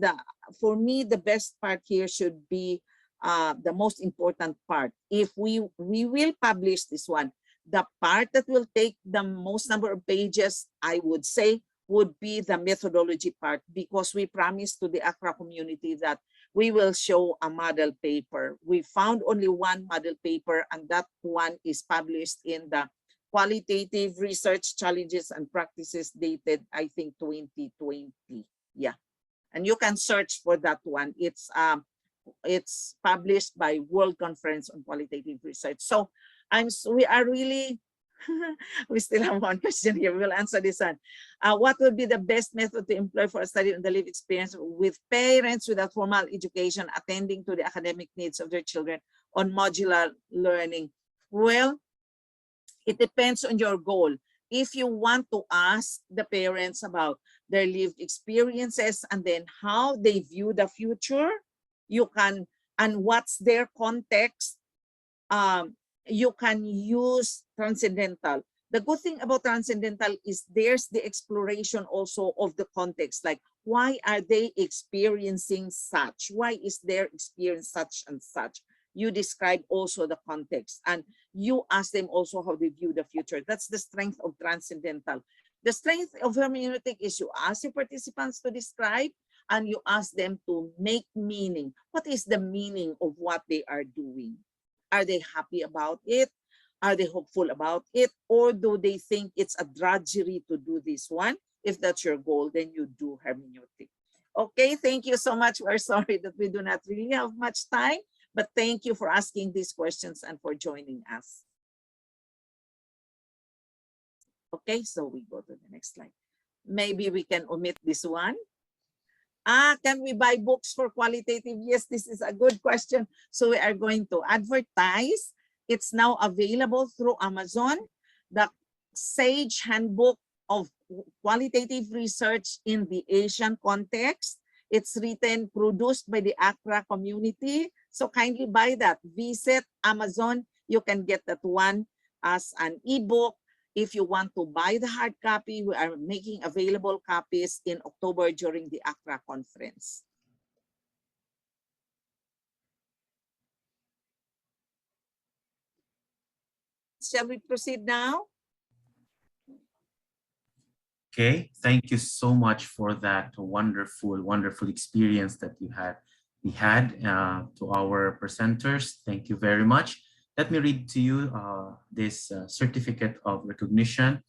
me, the best part here should be the most important part. If we will publish this one, the part that will take the most number of pages, I would say, would be the methodology part, because we promised to the AQRA community that we will show a model paper. We found only one model paper, and that one is published in the Qualitative Research Challenges and Practices, dated, I think, 2020. Yeah, and you can search for that one. It's published by World Conference on Qualitative Research. So we are really, we still have one question here. We'll answer this one. What would be the best method to employ for a study on the lived experience with parents without formal education attending to the academic needs of their children on modular learning? Well, it depends on your goal. If you want to ask the parents about their lived experiences and then how they view the future, you can, and what's their context, you can use transcendental. The good thing about transcendental is there's the exploration also of the context, like why are they experiencing such? Why is their experience such and such? You describe also the context and you ask them also how they view the future. That's the strength of transcendental. The strength of hermeneutic is you ask your participants to describe and you ask them to make meaning. What is the meaning of what they are doing? Are they happy about it? Are they hopeful about it? Or do they think it's a drudgery to do this one? If that's your goal, then you do hermeneutic. Okay, thank you so much. We're sorry that we do not really have much time, but thank you for asking these questions and for joining us. Okay, so we go to the next slide. Maybe we can omit this one. Can we buy books for qualitative? Yes, this is a good question. So we are going to advertise. It's now available through Amazon. The Sage Handbook of Qualitative Research in the Asian Context. It's written, produced by the AQRA community. So kindly buy that. Visit Amazon. You can get that one as an ebook. If you want to buy the hard copy, we are making available copies in October during the AQRA conference. Shall we proceed now? Okay, thank you so much for that wonderful experience that we had to our presenters. Thank you very much. Let me read to you this certificate of recognition.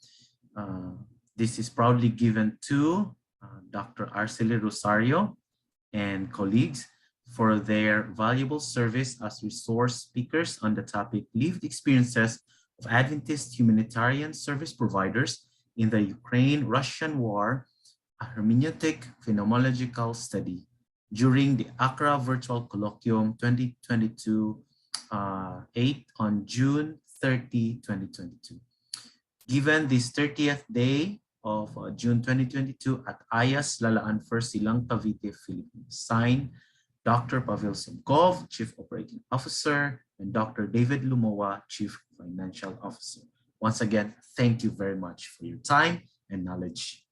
This is proudly given to Dr. Arceli Rosario and colleagues for their valuable service as resource speakers on the topic lived experiences of Adventist humanitarian service providers in the Ukraine-Russian War, a hermeneutic phenomenological study during the AQRA Virtual Colloquium 2022 8 on June 30, 2022. Given this 30th day of June 2022 at Ayas Lalaan First Silang Cavite, Philippines. Signed, Dr. Pavel Simkov, Chief Operating Officer, and Dr. David Lumowa, Chief Financial Officer. Once again, thank you very much for your time and knowledge.